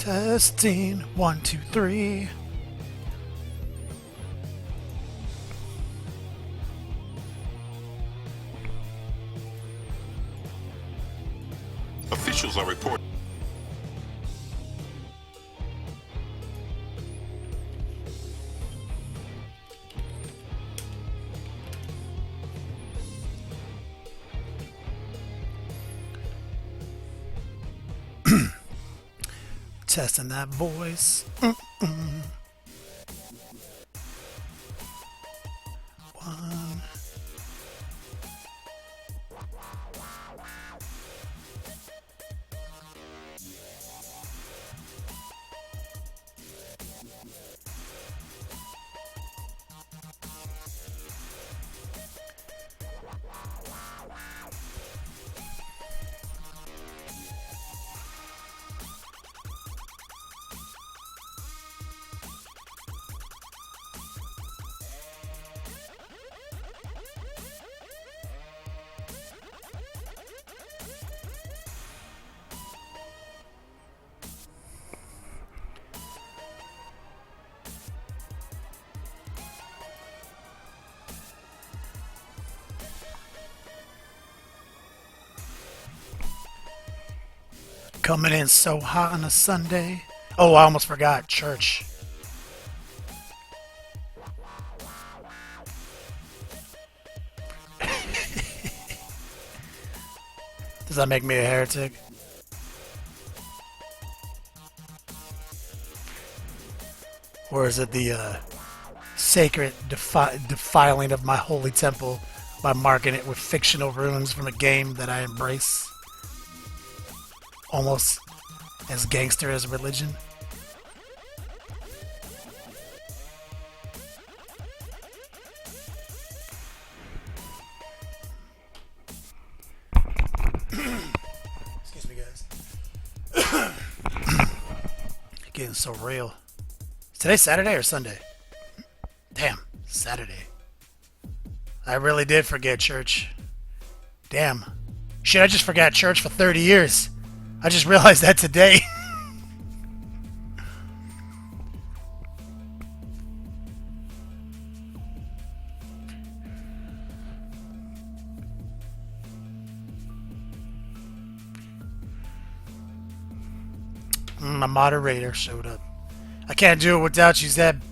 Testing 1, 2, 3. Officials are reporting. Testing that voice. One. Coming in so hot on a Sunday. Oh, I almost forgot. Church. Does that make me a heretic? Or is it the sacred defiling of my holy temple by marking it with fictional ruins from a game that I embrace? Almost as gangster as religion. Excuse me, guys. Getting so real. Is today Saturday or Sunday? Damn, Saturday. I really did forget church. Damn. Shit, I just forgot church for 30 years. I just realized that today. My moderator showed up. I can't do it without you, Zeb.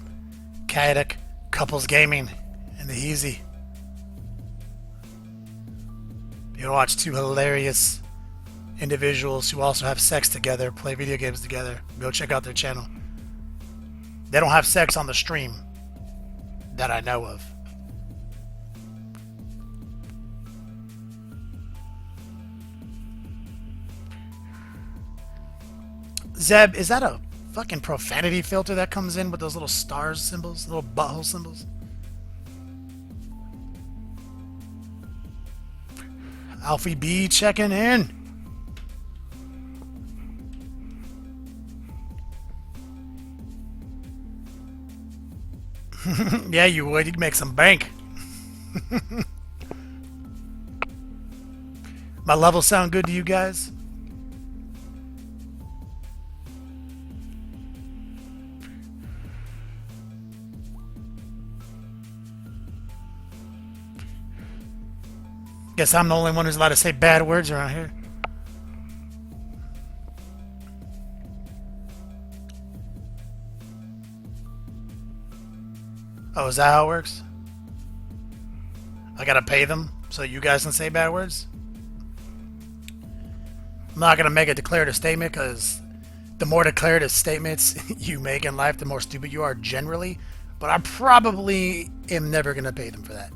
Kayak, Couples Gaming, and the Easy. You watch two hilarious individuals who also have sex together, play video games together. Go check out their channel. They don't have sex on the stream that I know of. Zeb, is that a fucking profanity filter that comes in with those little stars symbols, little butthole symbols? Alfie B checking in. Yeah, you would. You'd make some bank. My levels sound good to you guys? Guess I'm the only one who's allowed to say bad words around here. Oh, is that how it works? I gotta pay them so you guys can say bad words? I'm not gonna make a declarative statement because the more declarative statements you make in life, the more stupid you are generally. But I probably am never gonna pay them for that.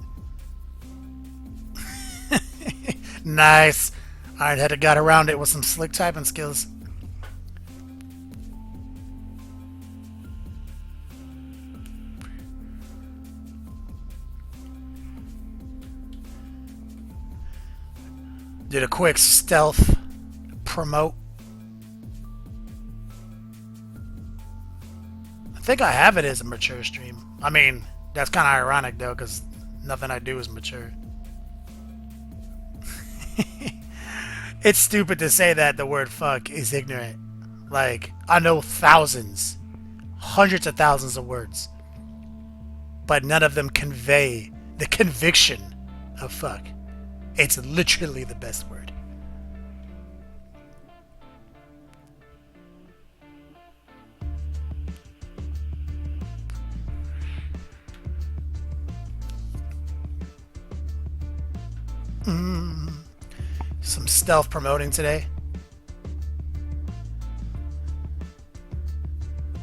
Nice. Ironhead got around it with some slick typing skills. Did a quick stealth promote. I think I have it as a mature stream. I mean, that's kind of ironic though, because nothing I do is mature. It's stupid to say that the word fuck is ignorant. Like, I know thousands, hundreds of thousands of words, but none of them convey the conviction of fuck. It's literally the best word. Some stealth promoting today.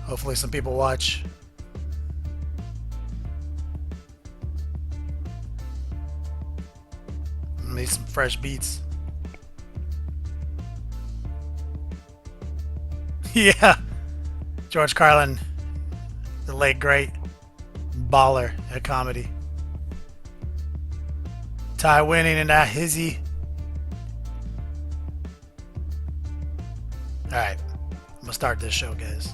Hopefully some people watch. Made some fresh beats. Yeah. George Carlin, the late great baller at comedy. Ty Winning and that hizzy. Alright. I'm gonna start this show, guys.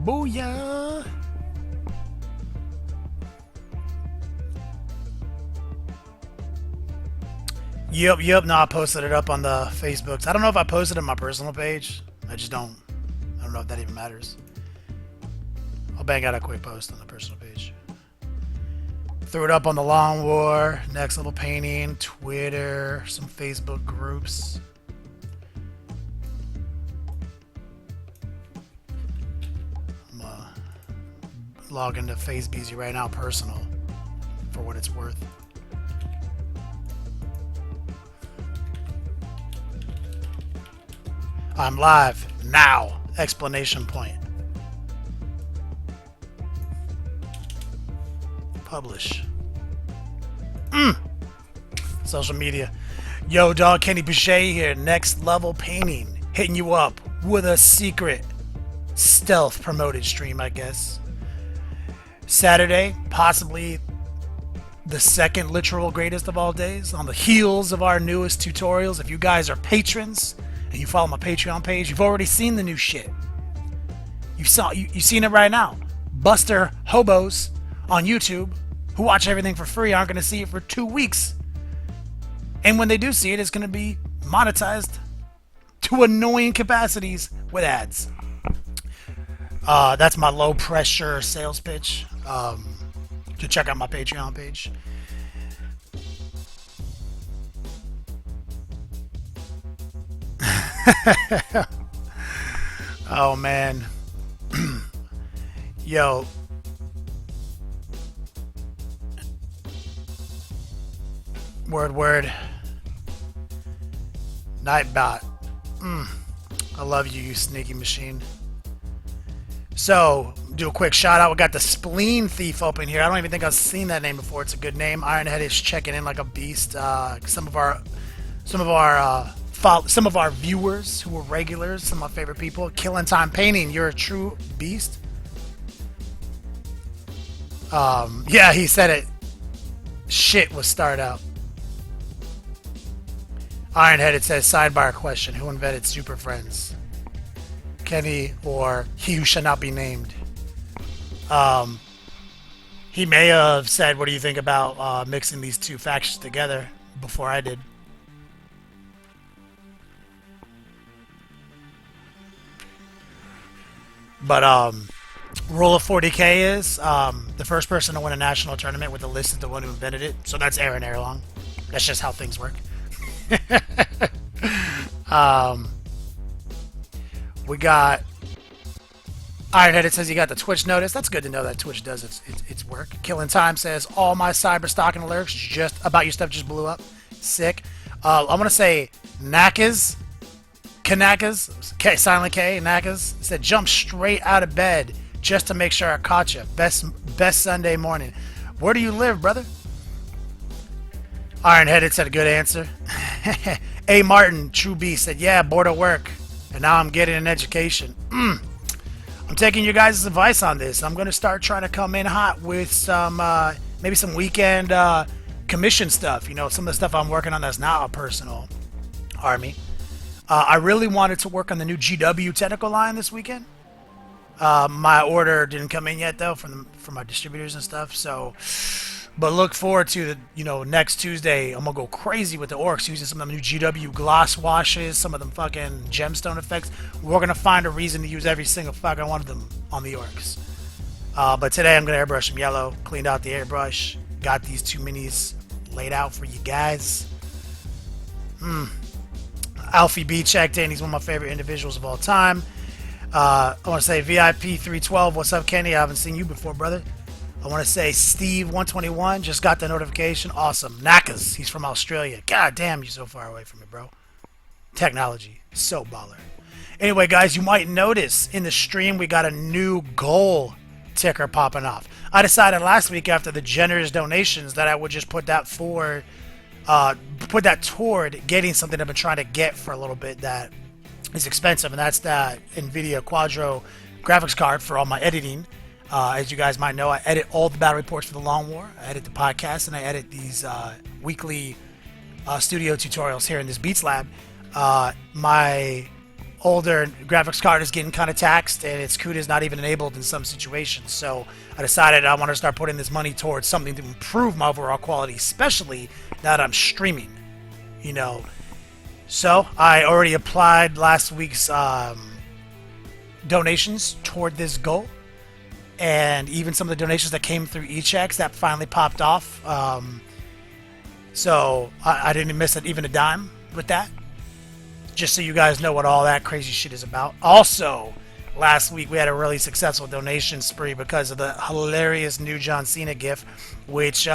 Booyah! Yep. No, I posted it up on the Facebooks. I don't know if I posted it on my personal page. I don't know if that even matters. I'll bang out a quick post on the personal page. Threw it up on the Long War, Next Level Painting, Twitter, some Facebook groups. I'm log into FaceBeezy right now, personal, for what it's worth. I'm live now! Explanation point. Publish. Social media. Yo, dog, Kenny Boucher here. Next Level Painting. Hitting you up with a secret stealth promoted stream, I guess. Saturday, possibly the second literal greatest of all days, on the heels of our newest tutorials. If you guys are patrons and you follow my Patreon page, you've already seen the new shit. You've seen it right now. Buster hobos on YouTube who watch everything for free aren't going to see it for 2 weeks. And when they do see it, it's going to be monetized to annoying capacities with ads. That's my low pressure sales pitch. To check out my Patreon page. Oh man. Yo. Word. Nightbot. I love you, you sneaky machine. So, do a quick shout out. We got the Spleen Thief open here. I don't even think I've seen that name before. It's a good name. Ironhead is checking in like a beast. Some of our viewers who were regulars, some of my favorite people. Killing Time Painting, you're a true beast. Yeah, he said it. Shit was start out. Ironhead, it says sidebar question. Who invented Super Friends? Kenny or he who shall not be named? He may have said, what do you think about mixing these two factions together before I did. But rule of 40K is the first person to win a national tournament with the list is the one who invented it. So that's Aaron Erlong. That's just how things work. We got Ironhead. It says you got the Twitch notice. That's good to know that Twitch does its work. Killing Time says all my cyber stalking alerts just about your stuff just blew up. Sick. I want to say Knackers, K, silent K, Knackers said jump straight out of bed just to make sure I caught you. Best Sunday morning. Where do you live, brother? Ironheaded said a good answer. A. Martin, True Beast, said, yeah, bored of work. And now I'm getting an education. I'm taking your guys' advice on this. I'm going to start trying to come in hot with some, maybe some weekend commission stuff. You know, some of the stuff I'm working on that's not a personal army. I really wanted to work on the new GW technical line this weekend. My order didn't come in yet, though, from my distributors and stuff. So But look forward to the, next Tuesday. I'm gonna go crazy with the orcs using some of them new GW gloss washes, some of them fucking gemstone effects. We're gonna find a reason to use every single fucking one of them on the orcs. But today I'm gonna airbrush them yellow. Cleaned out the airbrush. Got these two minis laid out for you guys. Alfie B checked in. He's one of my favorite individuals of all time. I want to say VIP 312. What's up, Kenny? I haven't seen you before, brother. I want to say Steve 121. Just got the notification. Awesome. Nakas. He's from Australia. God damn, you're so far away from me, bro. Technology. So baller. Anyway, guys, you might notice in the stream we got a new goal ticker popping off. I decided last week after the generous donations that I would just put that toward getting something I've been trying to get for a little bit that is expensive, and that's that NVIDIA Quadro graphics card for all my editing. As you guys might know, I edit all the battle reports for the Long War. I edit the podcast, and I edit these weekly studio tutorials here in this Beats Lab. My older graphics card is getting kind of taxed, and its CUDA is not even enabled in some situations. So I decided I want to start putting this money towards something to improve my overall quality, especially now that I'm streaming. So I already applied last week's donations toward this goal. And even some of the donations that came through e-checks that finally popped off. So I didn't miss even a dime with that. Just so you guys know what all that crazy shit is about. Also, last week we had a really successful donation spree because of the hilarious new John Cena gif, which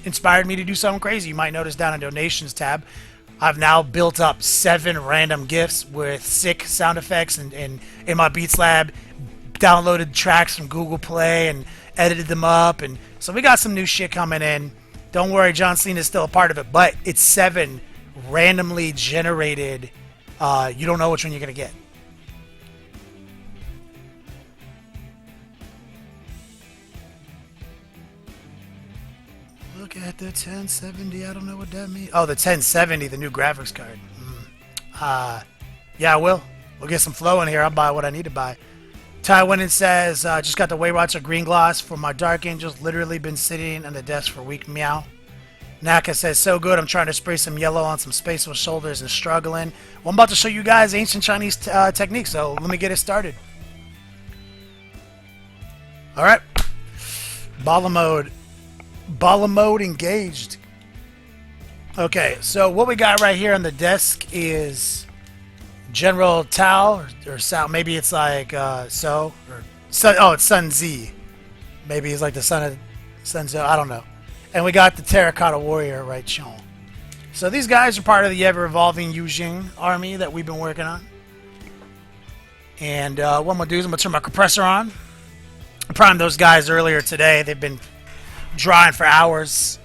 inspired me to do something crazy. You might notice down in donations tab, I've now built up 7 random gifs with sick sound effects and in my Beats Lab. Downloaded tracks from Google Play and edited them up, and so we got some new shit coming in. Don't worry, John Cena is still a part of it, but it's 7 randomly generated. You don't know which one you're gonna get. Look at the 1070. I don't know what that means. Oh, the 1070, the new graphics card. Yeah, I will. We'll get some flow in here. I'll buy what I need to buy. Ty Winnan says, just got the Waywatcher green gloss for my Dark Angels. Literally been sitting on the desk for a week. Meow. Naka says, so good. I'm trying to spray some yellow on some spaceful shoulders and struggling. Well, I'm about to show you guys ancient Chinese techniques, so let me get it started. All right. Bala mode. Bala mode engaged. Okay, so what we got right here on the desk is General Tao or Sao. Maybe it's like So or Sun. Oh, it's Sun Z. Maybe he's like the son of Sun Tzu. I don't know. And we got the Terracotta Warrior, right, Sean. So these guys are part of the ever-evolving Yujing army that we've been working on. And what I'm gonna do is I'm gonna turn my compressor on. I primed those guys earlier today. They've been drying for hours,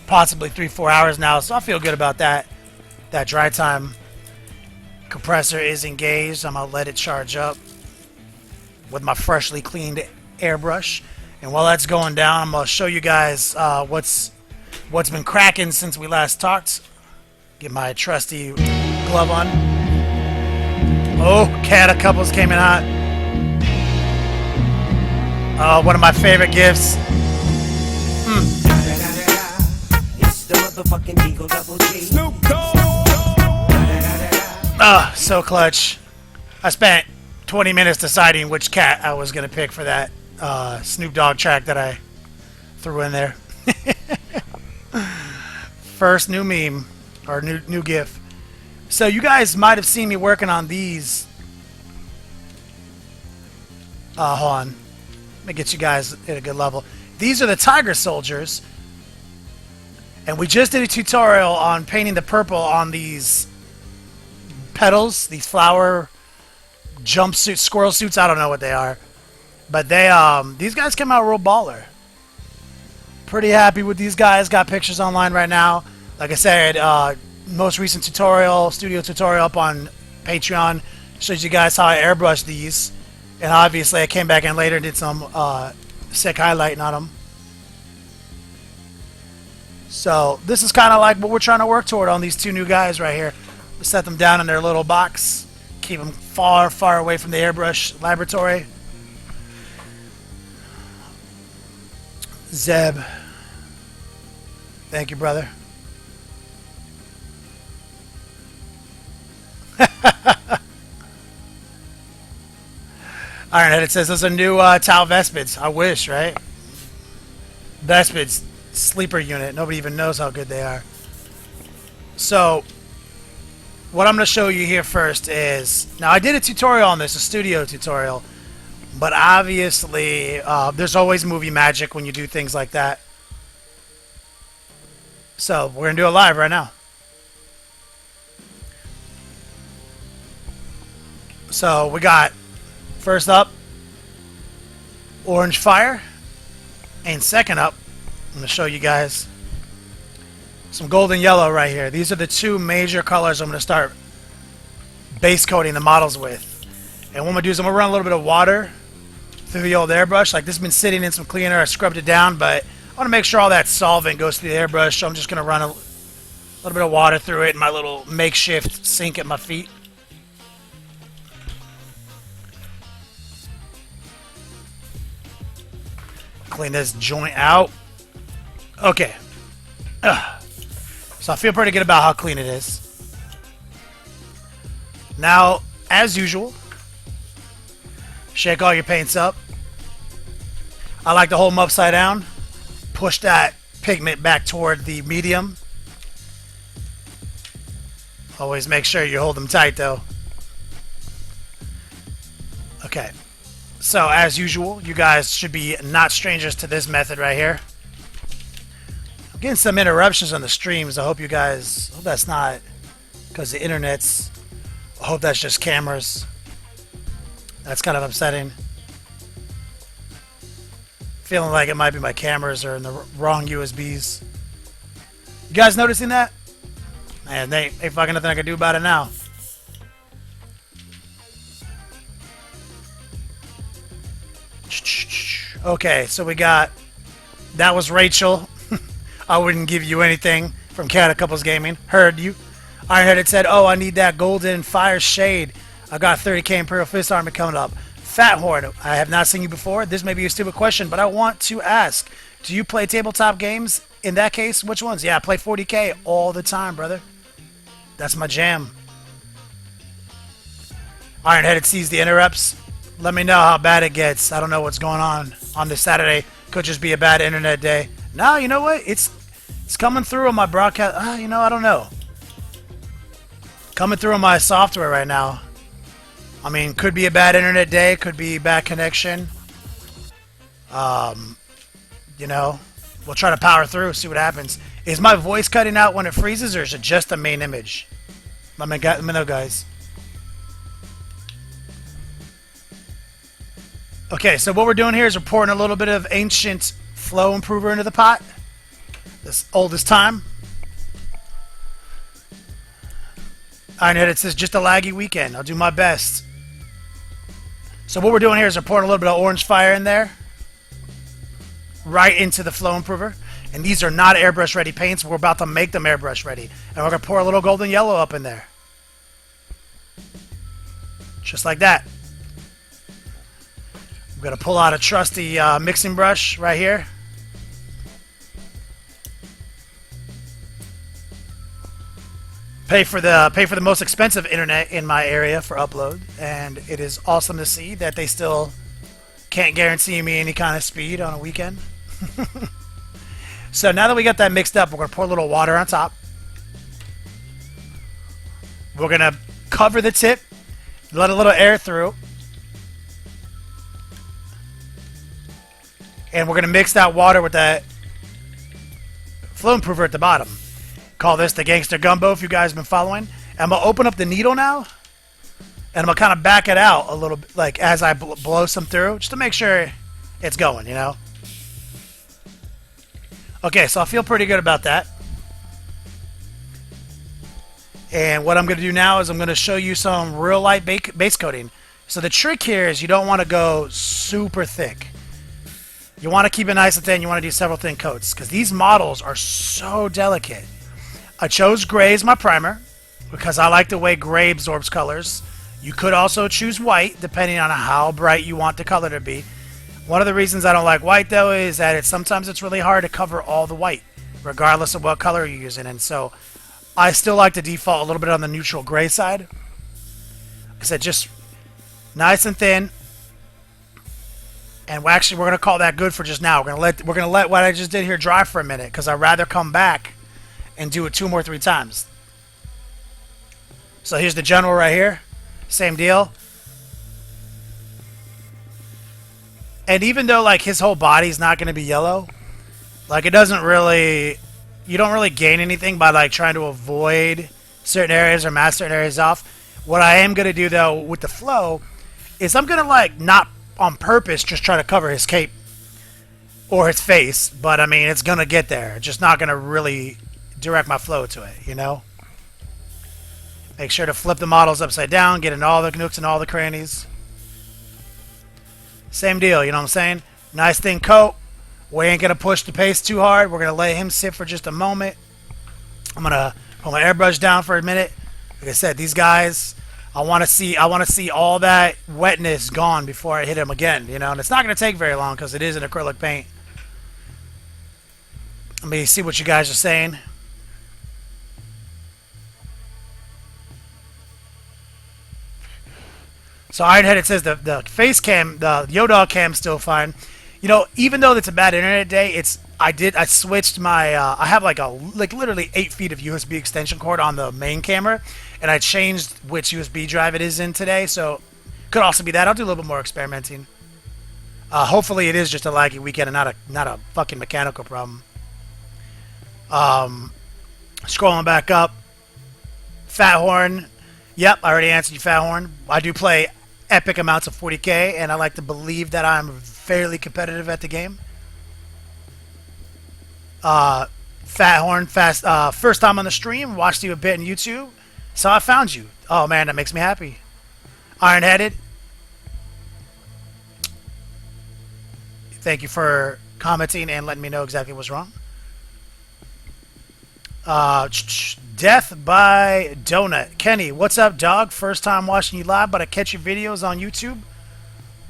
possibly 3-4 hours now. So I feel good about that. That dry time. Compressor is engaged. I'm gonna let it charge up with my freshly cleaned airbrush, and while that's going down, I'm gonna show you guys what's been cracking since we last talked. Get my trusty glove on. Oh, cat couples came in hot. One of my favorite gifts. It's the motherfucking Eagle Double G. Snoop Dogg. So clutch. I spent 20 minutes deciding which cat I was going to pick for that Snoop Dogg track that I threw in there. First new meme, or new GIF. So you guys might have seen me working on these. Hold on. Let me get you guys at a good level. These are the Tiger Soldiers. And we just did a tutorial on painting the purple on these petals, these flower jumpsuit, squirrel suits. I don't know what they are, but they these guys came out real baller. Pretty happy with these guys. Got pictures online right now. Like I said, most recent studio tutorial up on Patreon shows you guys how I airbrush these, and obviously I came back in later and did some sick highlighting on them. So this is kind of like what we're trying to work toward on these two new guys right here. Set them down in their little box. Keep them far, far away from the airbrush laboratory. Zeb. Thank you, brother. Ironhead, it says those are new Tau Vespids. I wish, right? Vespids, sleeper unit. Nobody even knows how good they are. So, what I'm going to show you here first is... Now, I did a tutorial on this, a studio tutorial. But obviously, there's always movie magic when you do things like that. So, we're going to do it live right now. So, we got, first up, Orange Fire. And second up, I'm going to show you guys some Golden Yellow right here. These are the two major colors I'm going to start base coating the models with. And what I'm going to do is I'm going to run a little bit of water through the old airbrush. Like, this has been sitting in some cleaner. I scrubbed it down, but I want to make sure all that solvent goes through the airbrush. So I'm just going to run a little bit of water through it in my little makeshift sink at my feet. Clean this joint out. Okay. So I feel pretty good about how clean it is. Now, as usual, shake all your paints up. I like to hold them upside down. Push that pigment back toward the medium. Always make sure you hold them tight, though. Okay. So, as usual, you guys should be not strangers to this method right here. I'm getting some interruptions on the streams. I hope you guys... I hope that's not because the internet's... I hope that's just cameras. That's kind of upsetting. Feeling like it might be my cameras are in the wrong USBs. You guys noticing that? Man, they ain't fucking nothing I can do about it now. Okay, so we got... That was Rachel. I wouldn't give you anything from Cat Couples Gaming. Heard you. Ironhead had said, oh, I need that golden fire shade. I got 30k Imperial Fist Army coming up. Fat Horde, I have not seen you before. This may be a stupid question, but I want to ask. Do you play tabletop games? In that case, which ones? Yeah, I play 40k all the time, brother. That's my jam. Ironhead sees the interrupts. Let me know how bad it gets. I don't know what's going on this Saturday. Could just be a bad internet day. No, you know what? It's coming through on my broadcast. You know, I don't know. Coming through on my software right now. I mean, could be a bad internet day. Could be bad connection. You know, we'll try to power through, see what happens. Is my voice cutting out when it freezes, or is it just the main image? Let me know, guys. Okay, so what we're doing here is we're pouring a little bit of ancient flow improver into the pot. This oldest time. Ironhead, it says just a laggy weekend. I'll do my best. So what we're doing here is we're pouring a little bit of orange fire in there. Right into the flow improver. And these are not airbrush ready paints. We're about to make them airbrush ready. And we're going to pour a little golden yellow up in there. Just like that. I'm going to pull out a trusty mixing brush right here. Pay for the most expensive internet in my area for upload, and it is awesome to see that they still can't guarantee me any kind of speed on a weekend. So now that we got that mixed up, we're going to pour a little water on top. We're going to cover the tip, let a little air through. And we're going to mix that water with that flow improver at the bottom. Call this the Gangster Gumbo if you guys have been following. I'm going to open up the needle now. And I'm going to kind of back it out a little bit, like as I blow some through, just to make sure it's going, you know. Okay, so I feel pretty good about that. And what I'm going to do now is I'm going to show you some real light base coating. So the trick here is you don't want to go super thick. You want to keep it nice and thin. You want to do several thin coats because these models are so delicate. I chose gray as my primer because I like the way gray absorbs colors. You could also choose white depending on how bright you want the color to be. One of the reasons I don't like white though is that sometimes it's really hard to cover all the white regardless of what color you're using. And so I still like to default a little bit on the neutral gray side. Like I said, just nice and thin. And we're gonna call that good for just now. We're gonna let what I just did here dry for a minute, because I'd rather come back and do it 2 or 3 times. So here's the general right here. Same deal. And even though like his whole body's not gonna be yellow, like it doesn't really, you don't really gain anything by like trying to avoid certain areas or mask certain areas off. What I am gonna do though with the flow is I'm gonna like not on purpose just try to cover his cape or his face, but I mean it's gonna get there, just not gonna really direct my flow to it, you know. Make sure to flip the models upside down, get in all the nooks and all the crannies. Same deal, you know what I'm saying? Nice thin coat. We ain't gonna push the pace too hard. We're gonna let him sit for just a moment. I'm gonna put my airbrush down for a minute. Like I said, these guys, I want to see all that wetness gone before I hit him again, you know. And it's not going to take very long because it is an acrylic paint. Let me see what you guys are saying. So Ironheaded says the face cam, the Yodog cam's still fine. You know, even though it's a bad internet day, I switched my I have like literally 8 feet of USB extension cord on the main camera, and I changed which USB drive it is in today, so could also be that. I'll do a little bit more experimenting. Hopefully it is just a laggy weekend and not a fucking mechanical problem. Scrolling back up. Fathorn. Yep, I already answered you, Fathorn. I do play epic amounts of 40k, and I like to believe that I'm fairly competitive at the game. Fathorn, first time on the stream, watched you a bit on YouTube, so I found you. Oh man, that makes me happy. Ironheaded, thank you for commenting and letting me know exactly what's wrong. Death by Donut. Kenny, what's up, dog? First time watching you live, but I catch your videos on YouTube.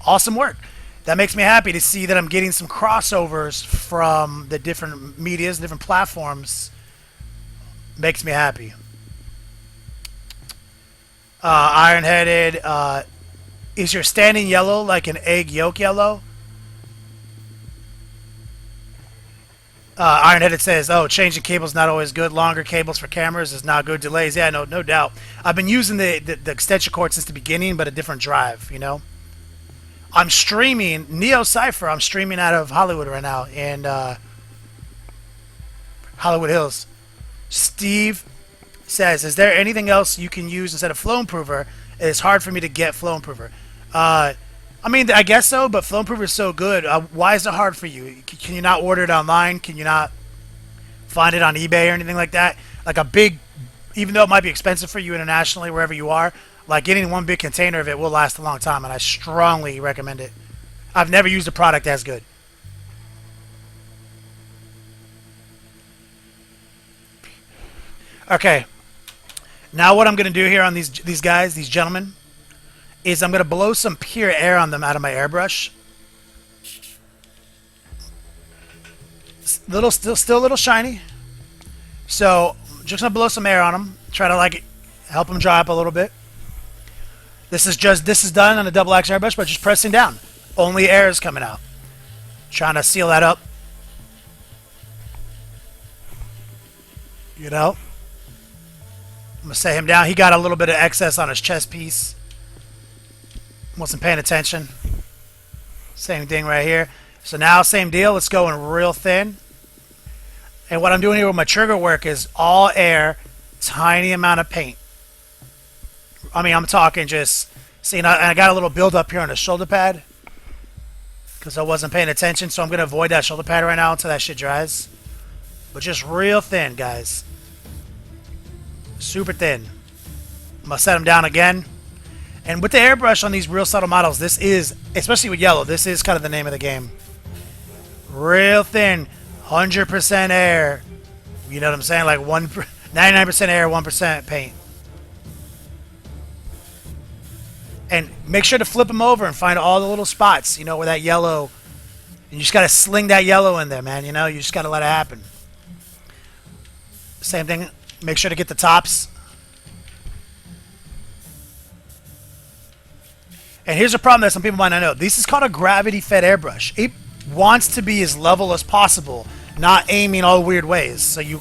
Awesome work. That makes me happy to see that I'm getting some crossovers from the different medias, different platforms. Makes me happy. Ironheaded, is your standing yellow like an egg yolk yellow? Ironheaded says, oh, changing cables not always good. Longer cables for cameras is not good. Delays, yeah, no doubt. I've been using the extension cord since the beginning, but a different drive, you know. I'm streaming Neo Cypher. I'm streaming out of Hollywood right now, and Hollywood Hills. Steve says, is there anything else you can use instead of Flow Improver? It's hard for me to get Flow Improver. I mean, I guess so, but Flow Improver is so good. Why is it hard for you? Can you not order it online? Can you not find it on eBay or anything like that? Like a big, even though it might be expensive for you internationally, wherever you are, like getting one big container of it will last a long time, and I strongly recommend it. I've never used a product as good. Okay. Now what I'm going to do here on these guys, these gentlemen, is I'm going to blow some pure air on them out of my airbrush. Still a little shiny. So just going to blow some air on them. Try to like help them dry up a little bit. This is done on a double X airbrush, but just pressing down. Only air is coming out. Trying to seal that up. You know? I'm going to set him down. He got a little bit of excess on his chest piece. Wasn't paying attention. Same thing right here. So now, same deal. Let's go in real thin. And what I'm doing here with my trigger work is all air, tiny amount of paint. I mean, I'm talking just, see, and I got a little build up here on the shoulder pad because I wasn't paying attention. So I'm going to avoid that shoulder pad right now until that shit dries. But just real thin, guys. Super thin. I'm going to set them down again. And with the airbrush on these real subtle models, this is, especially with yellow, this is kind of the name of the game. Real thin, 100% air. You know what I'm saying? Like 99% air, 1% paint. And make sure to flip them over and find all the little spots, you know, where that yellow, and you just got to sling that yellow in there, man. You know, you just got to let it happen. Same thing. Make sure to get the tops. And here's a problem that some people might not know. This is called a gravity-fed airbrush. It wants to be as level as possible, not aiming all weird ways. So you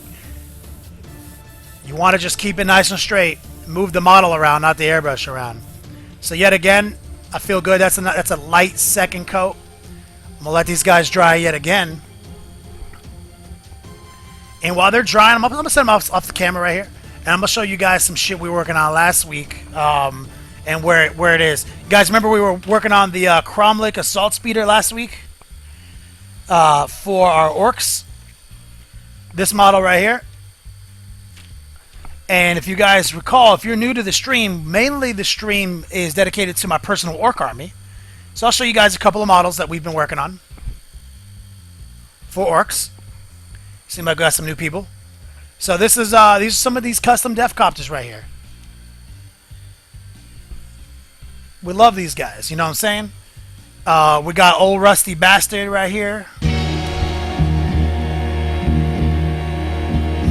want to just keep it nice and straight. Move the model around, not the airbrush around. So yet again, I feel good. That's a light second coat. I'm gonna let these guys dry yet again. And while they're drying, I'm gonna send them off the camera right here, and I'm gonna show you guys some shit we were working on last week, and where it is. You guys remember we were working on the Cromlech assault speeder last week for our orcs. This model right here. And if you guys recall, if you're new to the stream, mainly the stream is dedicated to my personal orc army. So I'll show you guys a couple of models that we've been working on for orcs. Seems like we got some new people. So this is these are some of these custom def copters right here. We love these guys, you know what I'm saying? We got old rusty bastard right here.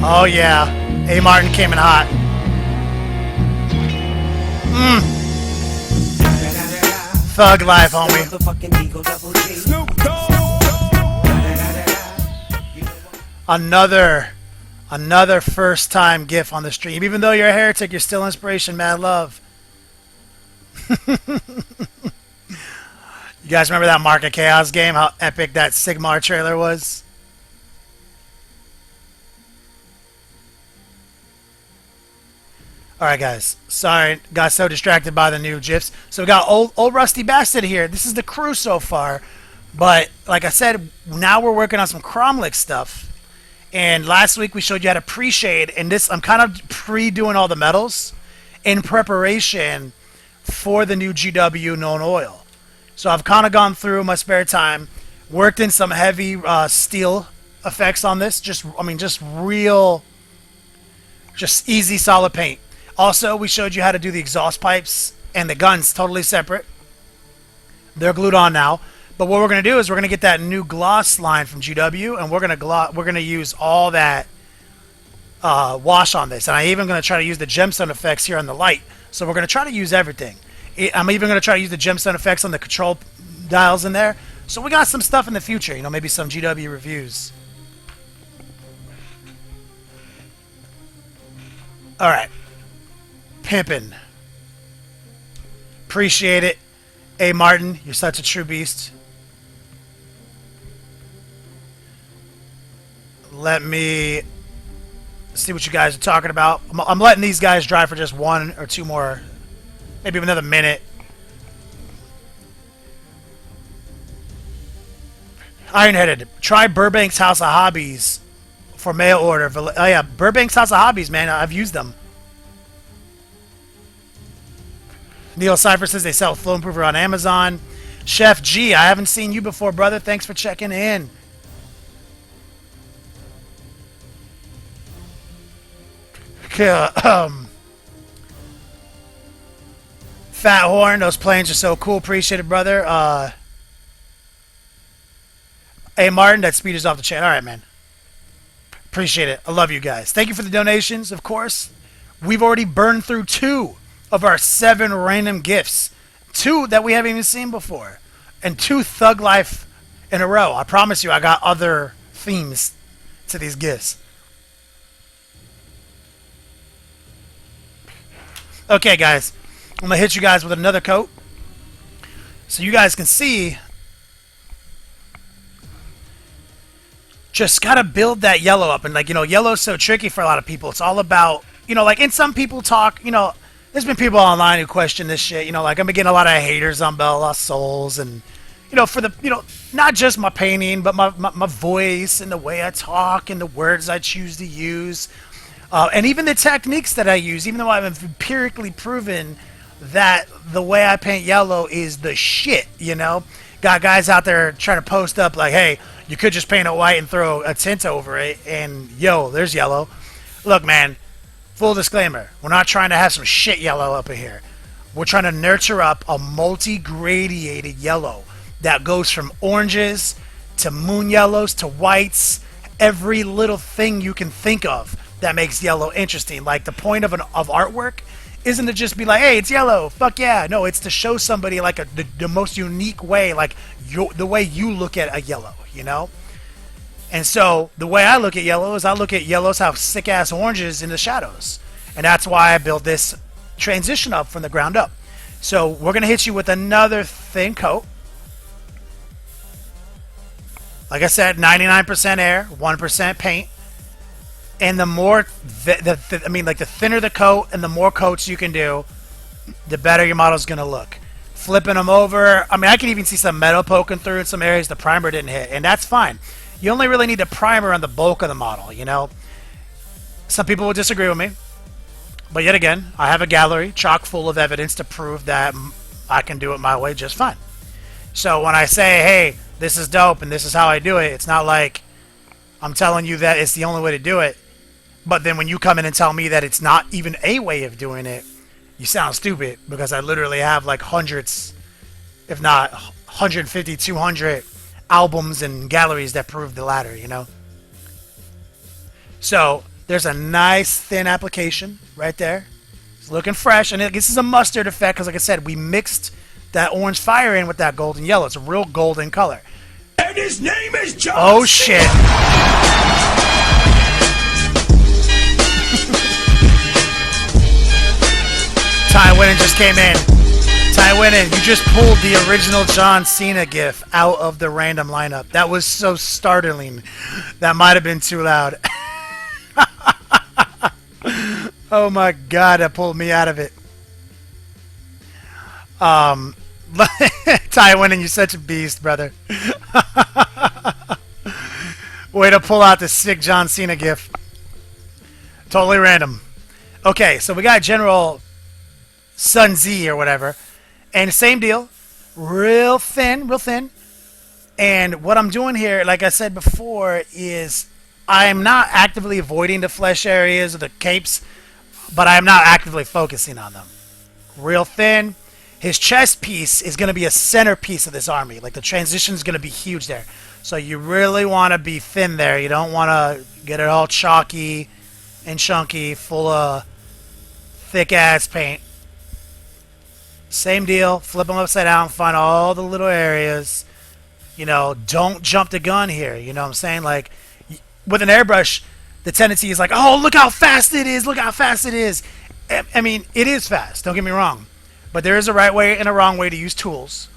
Oh yeah. A. Martin came in hot. Thug life, homie. Another first time GIF on the stream. Even though you're a heretic, you're still inspiration, mad love. You guys remember that Mark of Chaos game? How epic that Sigmar trailer was? Alright guys, sorry, got so distracted by the new GIFs. So we got old Rusty Bastard here. This is the crew so far. But, like I said, now we're working on some Cromlech stuff. And last week we showed you how to pre-shade. And this, I'm kind of pre-doing all the metals in preparation for the new GW known oil. So I've kind of gone through my spare time, worked in some heavy steel effects on this. Just easy solid paint. Also, we showed you how to do the exhaust pipes and the guns totally separate. They're glued on now. But what we're going to do is we're going to get that new gloss line from GW, and we're going to use all that wash on this. And I'm even going to try to use the gemstone effects here on the light. So we're going to try to use everything. I'm even going to try to use the gemstone effects on the control dials in there. So we got some stuff in the future, you know, maybe some GW reviews. All right. Pimpin'. Appreciate it. A. Martin, you're such a true beast. Let me see what you guys are talking about. I'm letting these guys dry for just 1 or 2 more, maybe another minute. Ironheaded, try Burbank's House of Hobbies for mail order. Oh yeah, Burbank's House of Hobbies, man, I've used them. Neil Cypher says they sell flow improver on Amazon. Chef G, I haven't seen you before, brother. Thanks for checking in. Fat Horn, those planes are so cool. Appreciate it, brother. Hey, Martin, that speed is off the chain. All right, man. Appreciate it. I love you guys. Thank you for the donations, of course. We've already burned through 2 of our 7 random gifts. 2 that we haven't even seen before. And 2 Thug Life in a row. I promise you, I got other themes to these gifts. Okay, guys. I'm going to hit you guys with another coat. So you guys can see. Just got to build that yellow up. And, like, you know, yellow's so tricky for a lot of people. It's all about, you know, like, and some people talk, you know, there's been people online who question this shit. You know, like, I'm getting a lot of haters on Bella Lost Souls. And, you know, for the, you know, not just my painting, but my voice and the way I talk and the words I choose to use. And even the techniques that I use, even though I've empirically proven that the way I paint yellow is the shit, you know? Got guys out there trying to post up like, hey, you could just paint it white and throw a tint over it, and yo, there's yellow. Look, man, full disclaimer, we're not trying to have some shit yellow up in here. We're trying to nurture up a multi-gradiated yellow that goes from oranges to moon yellows to whites, every little thing you can think of. that makes yellow interesting. Like the point of artwork isn't to just be like, hey, it's yellow, fuck yeah. No, it's to show somebody like the most unique way, like the way you look at a yellow, you know. And so the way I look at yellow is I look at yellows have sick ass oranges in the shadows, and that's why I built this transition up from the ground up. So we're gonna hit you with another thin coat. Like I said, 99% air, 1% paint. And the more, the thinner the coat and the more coats you can do, the better your model's going to look. Flipping them over, I mean, I can even see some metal poking through in some areas the primer didn't hit, and that's fine. You only really need a primer on the bulk of the model, you know? Some people will disagree with me, but yet again, I have a gallery chock full of evidence to prove that I can do it my way just fine. So when I say, hey, this is dope and this is how I do it, it's not like I'm telling you that it's the only way to do it. But then when you come in and tell me that it's not even a way of doing it, you sound stupid, because I literally have like hundreds, if not 150, 200 albums and galleries that prove the latter, you know? So there's a nice thin application right there. It's looking fresh, and this is a mustard effect because, like I said, we mixed that orange fire in with that golden yellow. It's a real golden color. And his name is John. Oh shit. Ty Winnan just came in. Ty Winnan, you just pulled the original John Cena gif out of the random lineup. That was so startling. That might have been too loud. Oh my god, that pulled me out of it. Ty Winnan, you're such a beast, brother. Way to pull out the sick John Cena gif. Totally random. Okay, so we got General Sun Z or whatever, and same deal, real thin. And what I'm doing here, like I said before, is I'm not actively avoiding the flesh areas or the capes, but I'm not actively focusing on them. Real thin. His chest piece is going to be a centerpiece of this army. Like the transition is going to be huge there. So you really want to be thin there. You don't want to get it all chalky and chunky, full of thick ass paint. Same deal. Flip them upside down. Find all the little areas. You know, don't jump the gun here. You know what I'm saying? Like with an airbrush, the tendency is like, oh, look how fast it is. Look how fast it is. I mean, it is fast. Don't get me wrong. But there is a right way and a wrong way to use tools.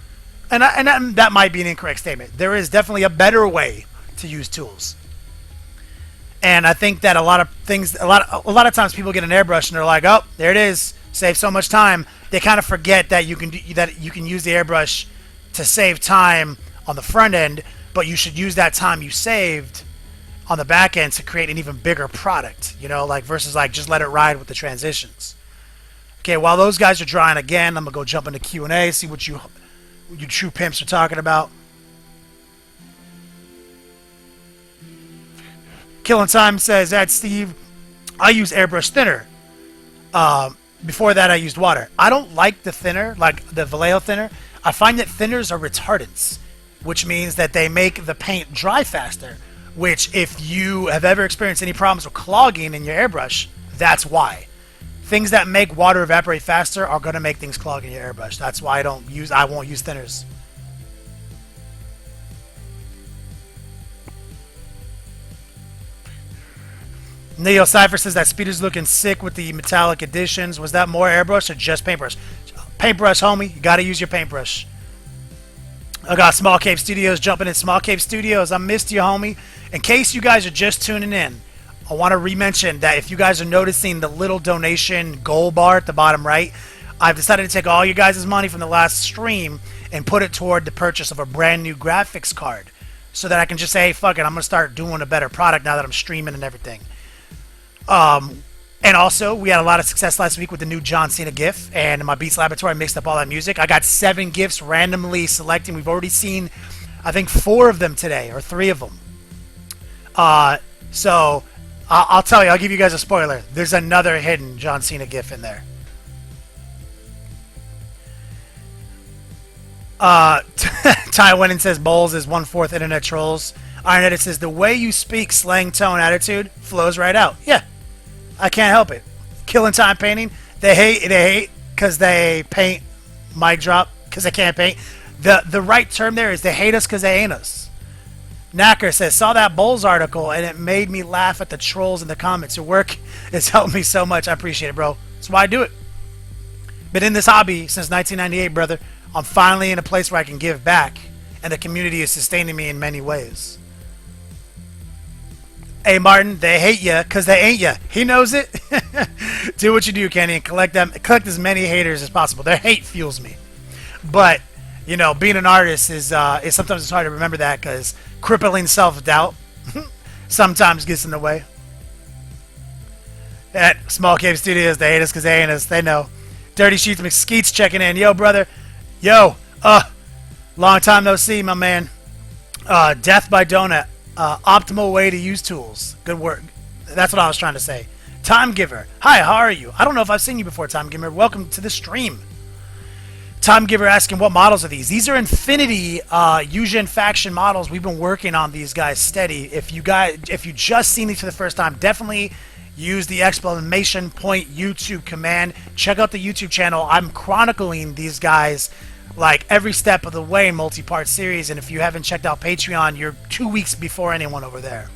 And that might be an incorrect statement. There is definitely a better way to use tools. And I think that a lot of times people get an airbrush and they're like, oh, there it is. Save so much time. They kind of forget that you can use the airbrush to save time on the front end, but you should use that time you saved on the back end to create an even bigger product, you know, like versus like just let it ride with the transitions. Okay, while those guys are drying again, I'm gonna go jump into Q&A, see what you true pimps are talking about. Killing Time says that Steve, I use airbrush thinner. Before that, I used water. I don't like the thinner, like the Vallejo thinner. I find that thinners are retardants, which means that they make the paint dry faster. Which, if you have ever experienced any problems with clogging in your airbrush, that's why. Things that make water evaporate faster are going to make things clog in your airbrush. That's why I won't use thinners. Neo Cypher says that Speeder's looking sick with the metallic additions. Was that more airbrush or just paintbrush? Paintbrush, homie. You got to use your paintbrush. I got Small Cave Studios jumping in. Small Cave Studios, I missed you, homie. In case you guys are just tuning in, I want to re-mention that if you guys are noticing the little donation gold bar at the bottom right, I've decided to take all you guys' money from the last stream and put it toward the purchase of a brand new graphics card so that I can just say, hey, fuck it, I'm going to start doing a better product now that I'm streaming and everything. And also, we had a lot of success last week with the new John Cena GIF, and in my Beats Laboratory, I mixed up all that music. I got 7 GIFs randomly selecting. We've already seen, I think, 4 of them today, or 3 of them. So, I'll tell you, I'll give you guys a spoiler. There's another hidden John Cena GIF in there. Ty Winnan says Bowles is 1/4 internet trolls. Iron Edit says the way you speak, slang, tone, attitude flows right out. Yeah. I can't help it. Killing time painting. They hate because they paint mic drop because they can't paint. The right term there is they hate us because they ain't us. Knacker says, saw that Bulls article and it made me laugh at the trolls in the comments. Your work has helped me so much. I appreciate it, bro. That's why I do it. Been in this hobby since 1998, brother. I'm finally in a place where I can give back, and the community is sustaining me in many ways. Hey, Martin, they hate ya because they ain't ya. He knows it. Do what you do, Kenny, and collect as many haters as possible. Their hate fuels me. But, you know, being an artist is sometimes it's hard to remember that because crippling self-doubt sometimes gets in the way. At Small Cave Studios, they hate us because they ain't us. They know. Dirty Sheets McSkeets checking in. Yo, brother. Yo. Long time no see, my man. Death by Donut. Optimal way to use tools. Good work. That's what I was trying to say. Time Giver. Hi, how are you? I don't know if I've seen you before, Time Giver. Welcome to the stream. Time Giver asking, what models are these? These are Infinity Yujin faction models. We've been working on these guys steady. If you just seen these for the first time, definitely use the exclamation point YouTube command. Check out the YouTube channel. I'm chronicling these guys like every step of the way in multi-part series, and if you haven't checked out Patreon, you're 2 weeks before anyone over there.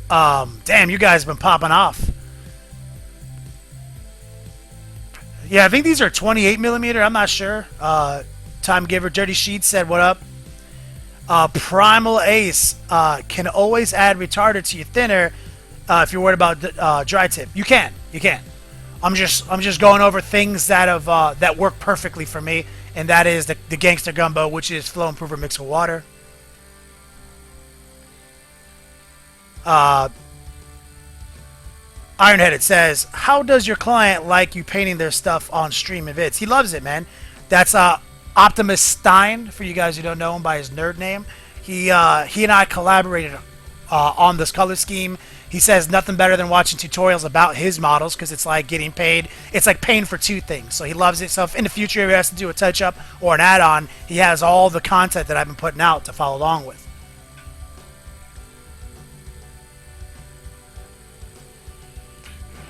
Damn, you guys have been popping off. Yeah, I think these are 28mm. I'm not sure. Time Giver Dirty Sheets said, what up? Primal Ace can always add retarder to your thinner if you're worried about dry tip. You can. I'm just going over things that have that work perfectly for me, and that is the Gangster Gumbo, which is flow improver mixed with water. Ironheaded says, how does your client like you painting their stuff on stream and vids? He loves it, man. That's Optimus Stein, for you guys who don't know him by his nerd name. He and I collaborated on this color scheme. He says nothing better than watching tutorials about his models because it's like getting paid. It's like paying for two things. So he loves it. So if in the future if he has to do a touch-up or an add-on, he has all the content that I've been putting out to follow along with.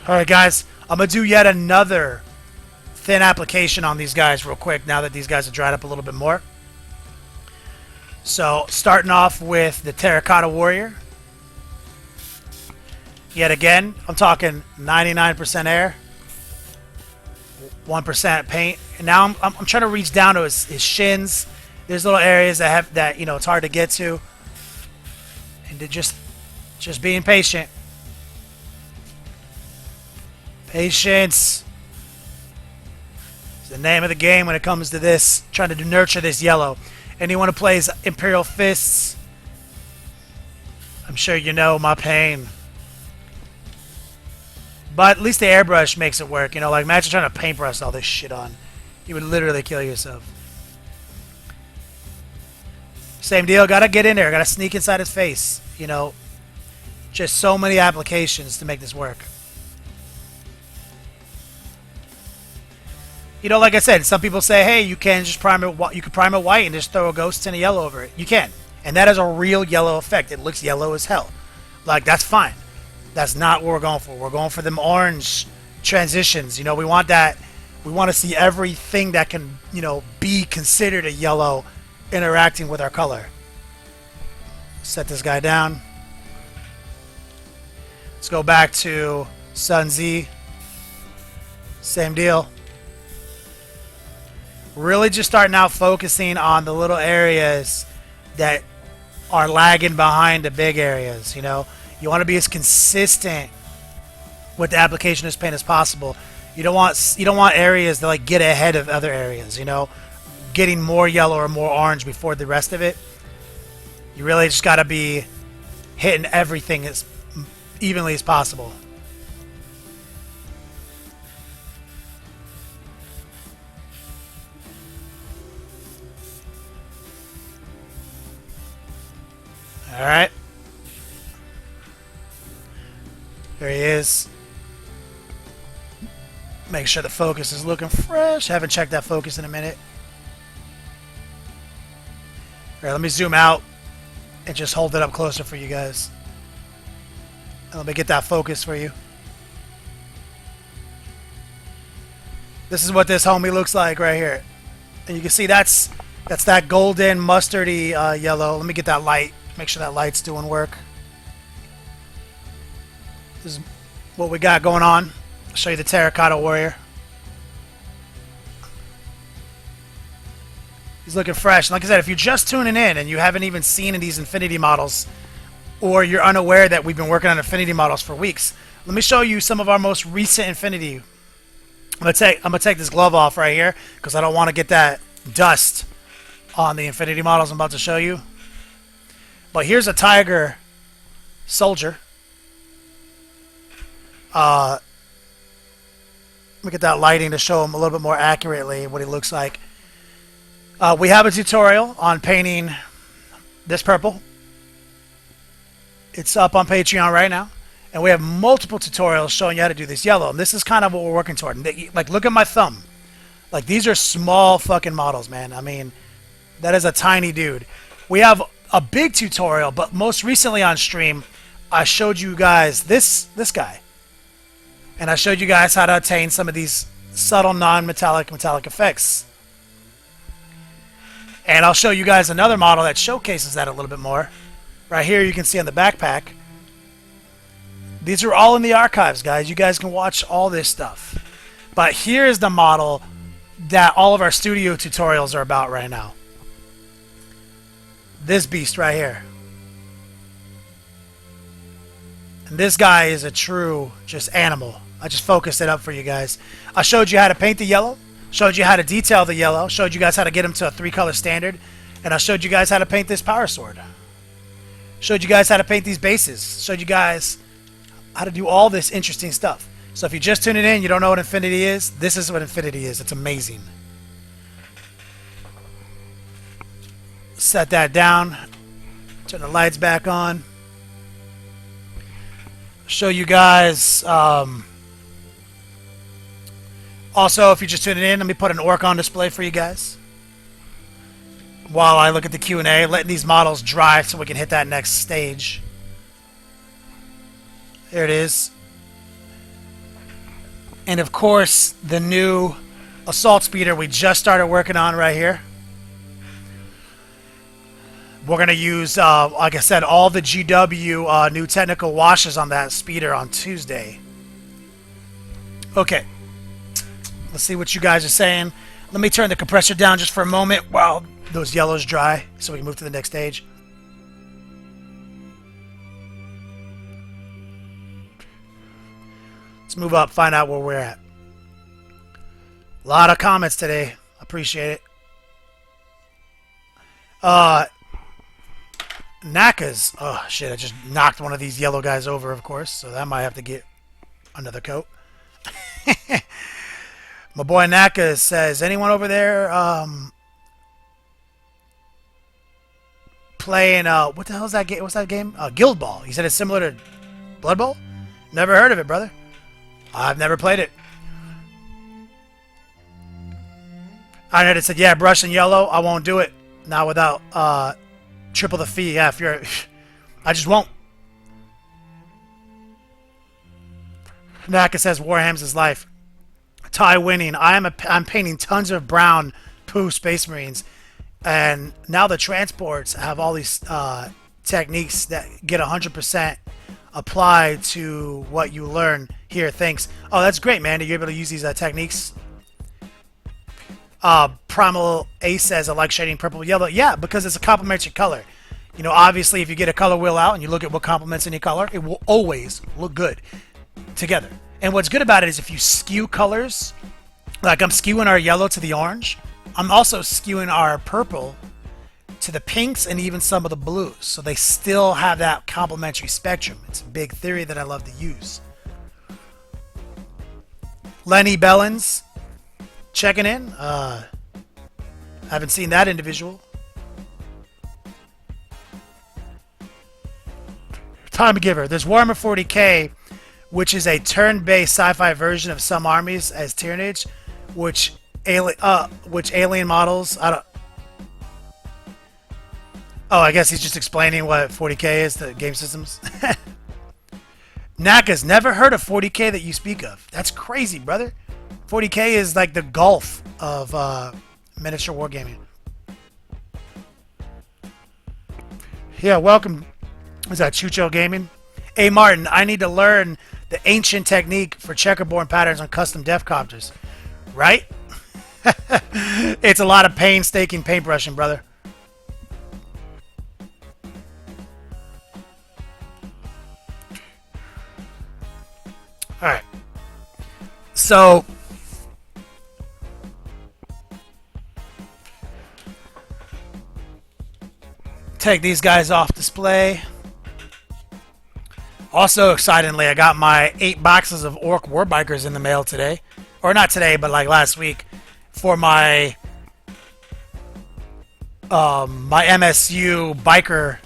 Alright, guys. I'm going to do yet another thin application on these guys real quick now that these guys have dried up a little bit more. So starting off with the Terracotta Warrior. Yet again, I'm talking 99% air, 1% paint. And now I'm trying to reach down to his shins. There's little areas that you know it's hard to get to, and to just being patient. Patience is the name of the game when it comes to this. Trying to nurture this yellow. Anyone who plays Imperial Fists, I'm sure you know my pain. But at least the airbrush makes it work. You know, like imagine trying to paintbrush all this shit on. You would literally kill yourself. Same deal. Gotta get in there. Gotta sneak inside his face. You know, just so many applications to make this work. You know, like I said, some people say, hey, you can just prime it. You can prime it white and just throw a ghost tint of yellow over it. You can, and that is a real yellow effect. It looks yellow as hell. Like that's fine. That's not what we're going for. We're going for them orange transitions. You know, we want that. We want to see everything that can, you know, be considered a yellow interacting with our color. Set this guy down. Let's go back to Sun Z. Same deal. Really just starting out focusing on the little areas that are lagging behind the big areas, you know. You want to be as consistent with the application of this paint as possible. You don't want areas that like get ahead of other areas, you know, getting more yellow or more orange before the rest of it. You really just got to be hitting everything as evenly as possible. All right. There he is. Make sure the focus is looking fresh. Haven't checked that focus in a minute. All right, let me zoom out and just hold it up closer for you guys. Let me get that focus for you. This is what this homie looks like right here. And you can see that's that golden mustardy yellow. Let me get that light. Make sure that light's doing work. This is what we got going on. I'll show you the Terracotta Warrior. He's looking fresh. Like I said, if you're just tuning in and you haven't even seen these Infinity models, or you're unaware that we've been working on Infinity models for weeks, let me show you some of our most recent Infinity. I'm gonna take this glove off right here because I don't want to get that dust on the Infinity models I'm about to show you. But here's a Tiger Soldier. Let me get that lighting to show him a little bit more accurately what he looks like. We have a tutorial on painting this purple. It's up on Patreon right now. And we have multiple tutorials showing you how to do this yellow. And this is kind of what we're working toward. Like, look at my thumb. Like, these are small fucking models, man. I mean, that is a tiny dude. We have a big tutorial, but most recently on stream, I showed you guys this guy. And I showed you guys how to attain some of these subtle non-metallic metallic effects. And I'll show you guys another model that showcases that a little bit more. Right here you can see on the backpack. These are all in the archives, guys. You guys can watch all this stuff. But here's the model that all of our studio tutorials are about right now. This beast right here. And this guy is a true just animal. I just focused it up for you guys. I showed you how to paint the yellow. Showed you how to detail the yellow. Showed you guys how to get him to a 3-color standard. And I showed you guys how to paint this power sword. Showed you guys how to paint these bases. Showed you guys how to do all this interesting stuff. So if you're just tuning in, you don't know what Infinity is, this is what Infinity is. It's amazing. Set that down. Turn the lights back on. Show you guys. Also, if you're just tuning in, let me put an orc on display for you guys. While I look at the Q&A, letting these models dry so we can hit that next stage. There it is. And of course, the new assault speeder we just started working on right here. We're going to use, like I said, all the GW new technical washes on that speeder on Tuesday. Okay. Let's see what you guys are saying. Let me turn the compressor down just for a moment while those yellows dry so we can move to the next stage. Let's move up, find out where we're at. A lot of comments today. Appreciate it. Nakas. Oh, shit. I just knocked one of these yellow guys over, of course. So that might have to get another coat. My boy Naka says, anyone over there playing, what the hell is that game? What's that game? Guild Ball. He said it's similar to Blood Bowl? Never heard of it, brother. I've never played it. I heard it said, yeah, brush and yellow. I won't do it. Not without triple the fee. Yeah, if you're... I just won't. Naka says, Warhammer's his life. Ty winning. I'm painting tons of brown poo Space Marines. And now the transports have all these techniques that get 100% applied to what you learn here. Thanks. Oh, that's great, man. Are you able to use these techniques? Primal Ace says, I like shading purple with yellow. Yeah, because it's a complementary color. You know, obviously, if you get a color wheel out and you look at what complements any color, it will always look good together. And what's good about it is if you skew colors, like I'm skewing our yellow to the orange, I'm also skewing our purple to the pinks and even some of the blues. So they still have that complementary spectrum. It's a big theory that I love to use. Lenny Bellins checking in. Haven't seen that individual. Time Giver. There's Warhammer 40k, which is a turn-based sci-fi version of some armies as Tyrannage, which alien models. I don't. Oh, I guess he's just explaining what 40k is, the game systems. Naka's never heard of 40K that you speak of. That's crazy, brother. 40K is like the Gulf of miniature wargaming. Yeah, welcome. Is that Chucho Gaming? Hey, Martin, I need to learn the ancient technique for checkerboard patterns on custom Defcopters. Right? It's a lot of painstaking paintbrushing, brother. Alright. So take these guys off display. Also, excitingly, I got my 8 boxes of Orc Warbikers in the mail today. Or not today, but like last week. For my my MSU biker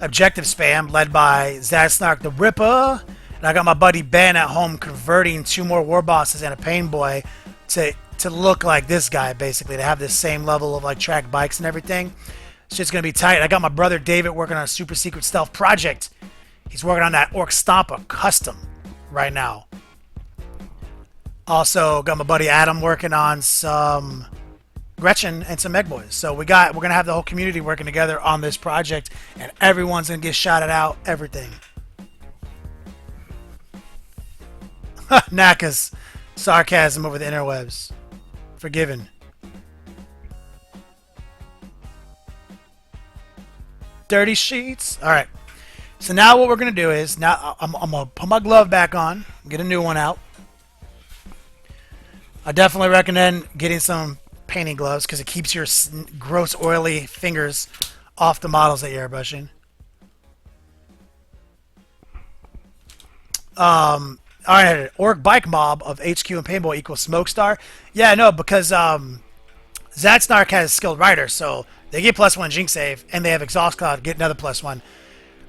objective spam led by Zasnark the Ripper. And I got my buddy Ben at home converting 2 more war bosses and a pain boy to look like this guy, basically, to have this same level of like track bikes and everything. It's just gonna be tight. I got my brother David working on a super secret stealth project. He's working on that Orc Stomper custom right now. Also got my buddy Adam working on some Gretchen and some Meg Boys. So we're gonna have the whole community working together on this project, and everyone's gonna get shouted out. Everything. Naka's sarcasm over the interwebs. Forgiven. Dirty sheets. All right. So now what we're gonna do is I'm gonna put my glove back on, get a new one out. I definitely recommend getting some painting gloves because it keeps your gross oily fingers off the models that you're airbrushing. Alright, Orc Bike Mob of HQ and Paintball equals Smokestar. Yeah, no, because Zatsnark has Skilled Rider, so they get +1 Jinx save, and they have Exhaust Cloud, get another +1.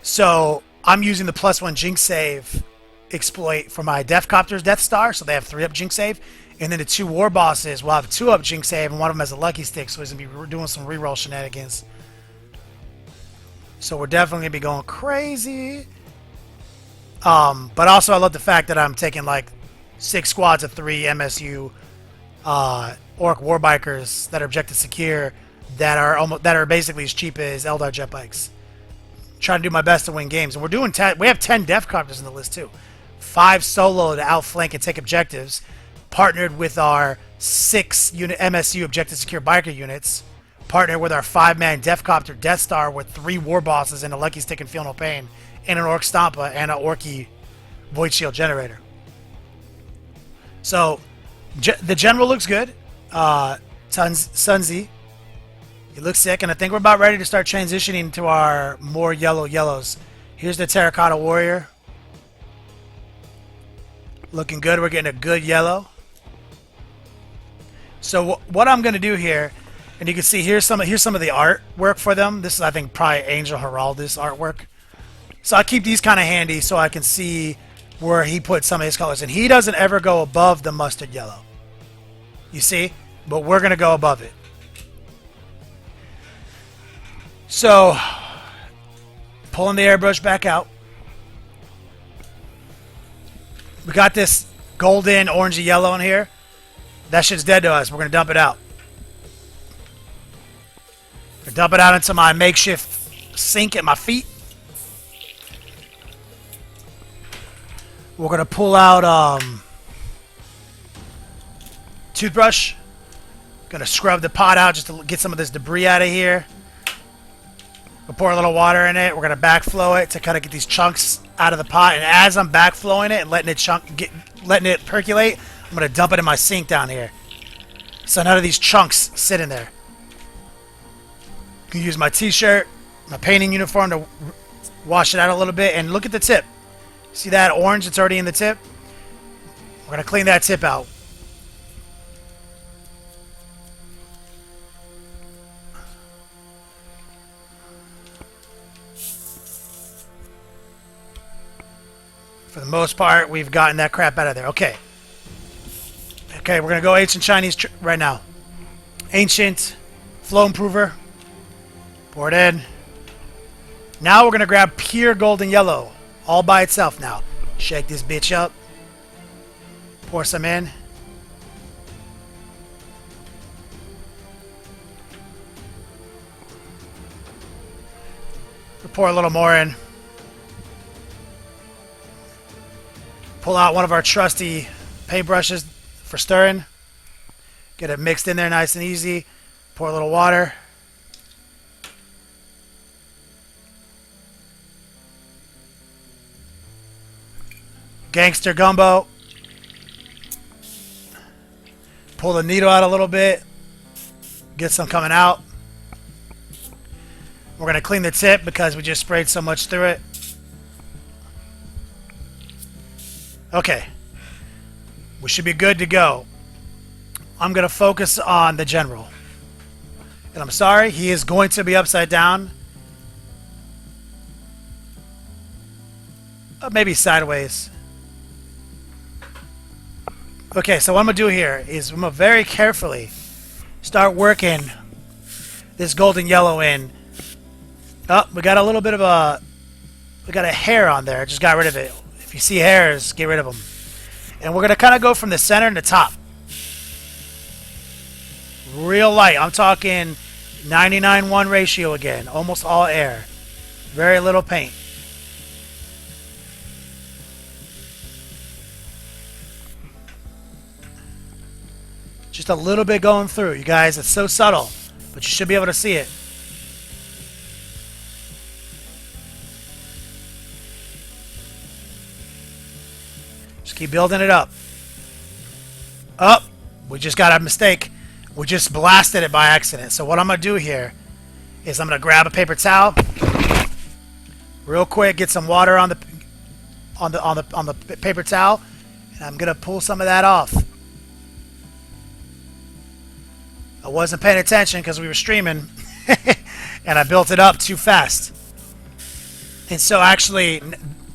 So I'm using the +1 Jinx save exploit for my Defcopter's Death Star, so they have 3-up Jinx save. And then the 2 war bosses will have 2-up Jinx save, and one of them has a lucky stick, so he's going to be doing some reroll shenanigans. So we're definitely going to be going crazy. But also I love the fact that I'm taking like 6 squads of 3 MSU Orc Warbikers that are objective secure that are basically as cheap as Eldar jet bikes. Trying to do my best to win games. And we're doing we have 10 Defcopters in the list too. 5 solo to outflank and take objectives, partnered with our 6 unit MSU objective secure biker units, partnered with our 5-man Defcopter Death Star with 3 war bosses and a lucky stick and feel no pain, and an Orc Stompa and an Orky Void Shield generator. So the general looks good. Sunzi, he looks sick, and I think we're about ready to start transitioning to our more yellows. Here's the Terracotta Warrior. Looking good. We're getting a good yellow. So what I'm going to do here, and you can see here's some of the artwork for them. This is, I think, probably Angel Heraldus artwork. So I keep these kind of handy so I can see where he put some of his colors. And he doesn't ever go above the mustard yellow. You see? But we're going to go above it. So, pulling the airbrush back out. We got this golden, orangey yellow in here. That shit's dead to us. We're going to dump it out. Dump it out into my makeshift sink at my feet. We're going to pull out toothbrush. Going to scrub the pot out just to get some of this debris out of here. We'll pour a little water in it. We're going to backflow it to kind of get these chunks out of the pot. And as I'm backflowing it and letting it percolate, I'm going to dump it in my sink down here. So none of these chunks sit in there. I can use my t-shirt, my painting uniform to wash it out a little bit. And look at the tip. See that orange that's already in the tip? We're going to clean that tip out. For the most part, we've gotten that crap out of there. Okay. Okay, we're going to go Ancient Chinese right now. Ancient Flow Improver. Pour it in. Now we're going to grab pure golden yellow. All by itself now. Shake this bitch up. Pour some in. Pour a little more in. Pull out one of our trusty paintbrushes for stirring. Get it mixed in there nice and easy. Pour a little water. Gangster gumbo. Pull the needle out a little bit. Get some coming out. We're going to clean the tip because we just sprayed so much through it. Okay. We should be good to go. I'm going to focus on the general. And I'm sorry, he is going to be upside down. Maybe sideways. Okay, so what I'm going to do here is I'm going to very carefully start working this golden yellow in. Oh, we got a little bit of a... We got a hair on there. Just got rid of it. If you see hairs, get rid of them. And we're going to kind of go from the center to top. Real light. I'm talking 99:1 ratio again. Almost all air. Very little paint. Just a little bit going through. You guys, it's so subtle. But you should be able to see it. Just keep building it up. Oh, we just got a mistake. We just blasted it by accident. So what I'm going to do here is I'm going to grab a paper towel. Real quick, get some water on the paper towel. And I'm going to pull some of that off. I wasn't paying attention because we were streaming. And I built it up too fast. And so actually,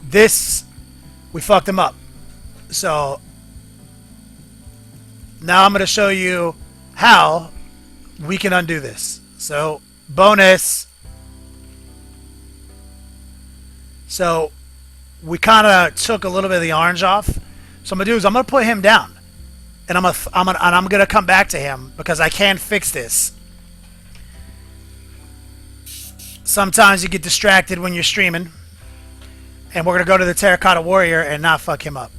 this, we fucked them up. So now I'm going to show you how we can undo this. So bonus. So we kind of took a little bit of the orange off. So I'm going to do is I'm going to put him down. And I'm going to come back to him because I can fix this. Sometimes you get distracted when you're streaming. And we're going to go to the Terracotta Warrior and not fuck him up.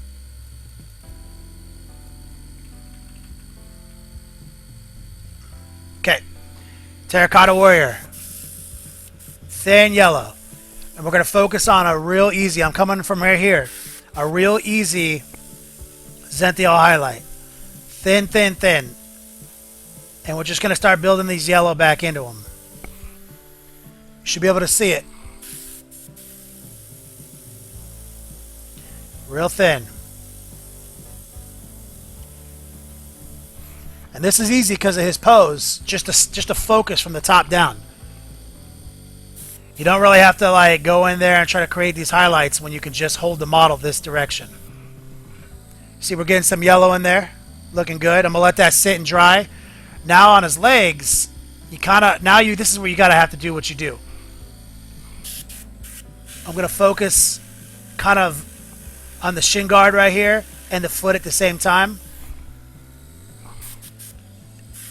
Okay. Terracotta Warrior. Thin yellow. And we're going to focus on a real easy, I'm coming from right here, a real easy Zenithal highlight. Thin, thin, thin. And we're just going to start building these yellow back into them. You should be able to see it. Real thin. And this is easy because of his pose. Just a focus from the top down. You don't really have to like go in there and try to create these highlights when you can just hold the model this direction. See, we're getting some yellow in there. Looking good. I'm going to let that sit and dry. Now on his legs, you kind of, this is where you got to have to do what you do. I'm going to focus kind of on the shin guard right here and the foot at the same time.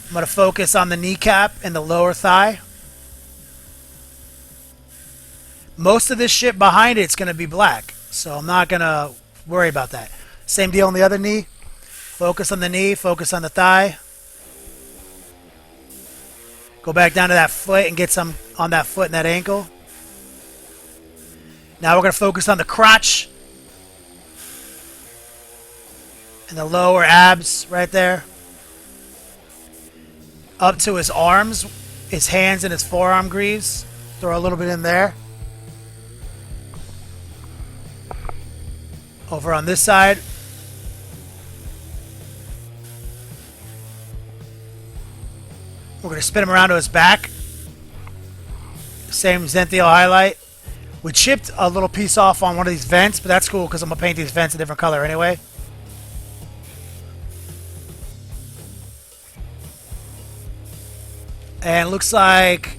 I'm going to focus on the kneecap and the lower thigh. Most of this shit behind it's going to be black, so I'm not going to worry about that. Same deal on the other knee. Focus on the knee, focus on the thigh. Go back down to that foot and get some on that foot and that ankle. Now we're going to focus on the crotch and the lower abs right there. Up to his arms, his hands and his forearm greaves. Throw a little bit in there. Over on this side. We're going to spin him around to his back. Same Zenithal highlight. We chipped a little piece off on one of these vents, but that's cool because I'm going to paint these vents a different color anyway. And it looks like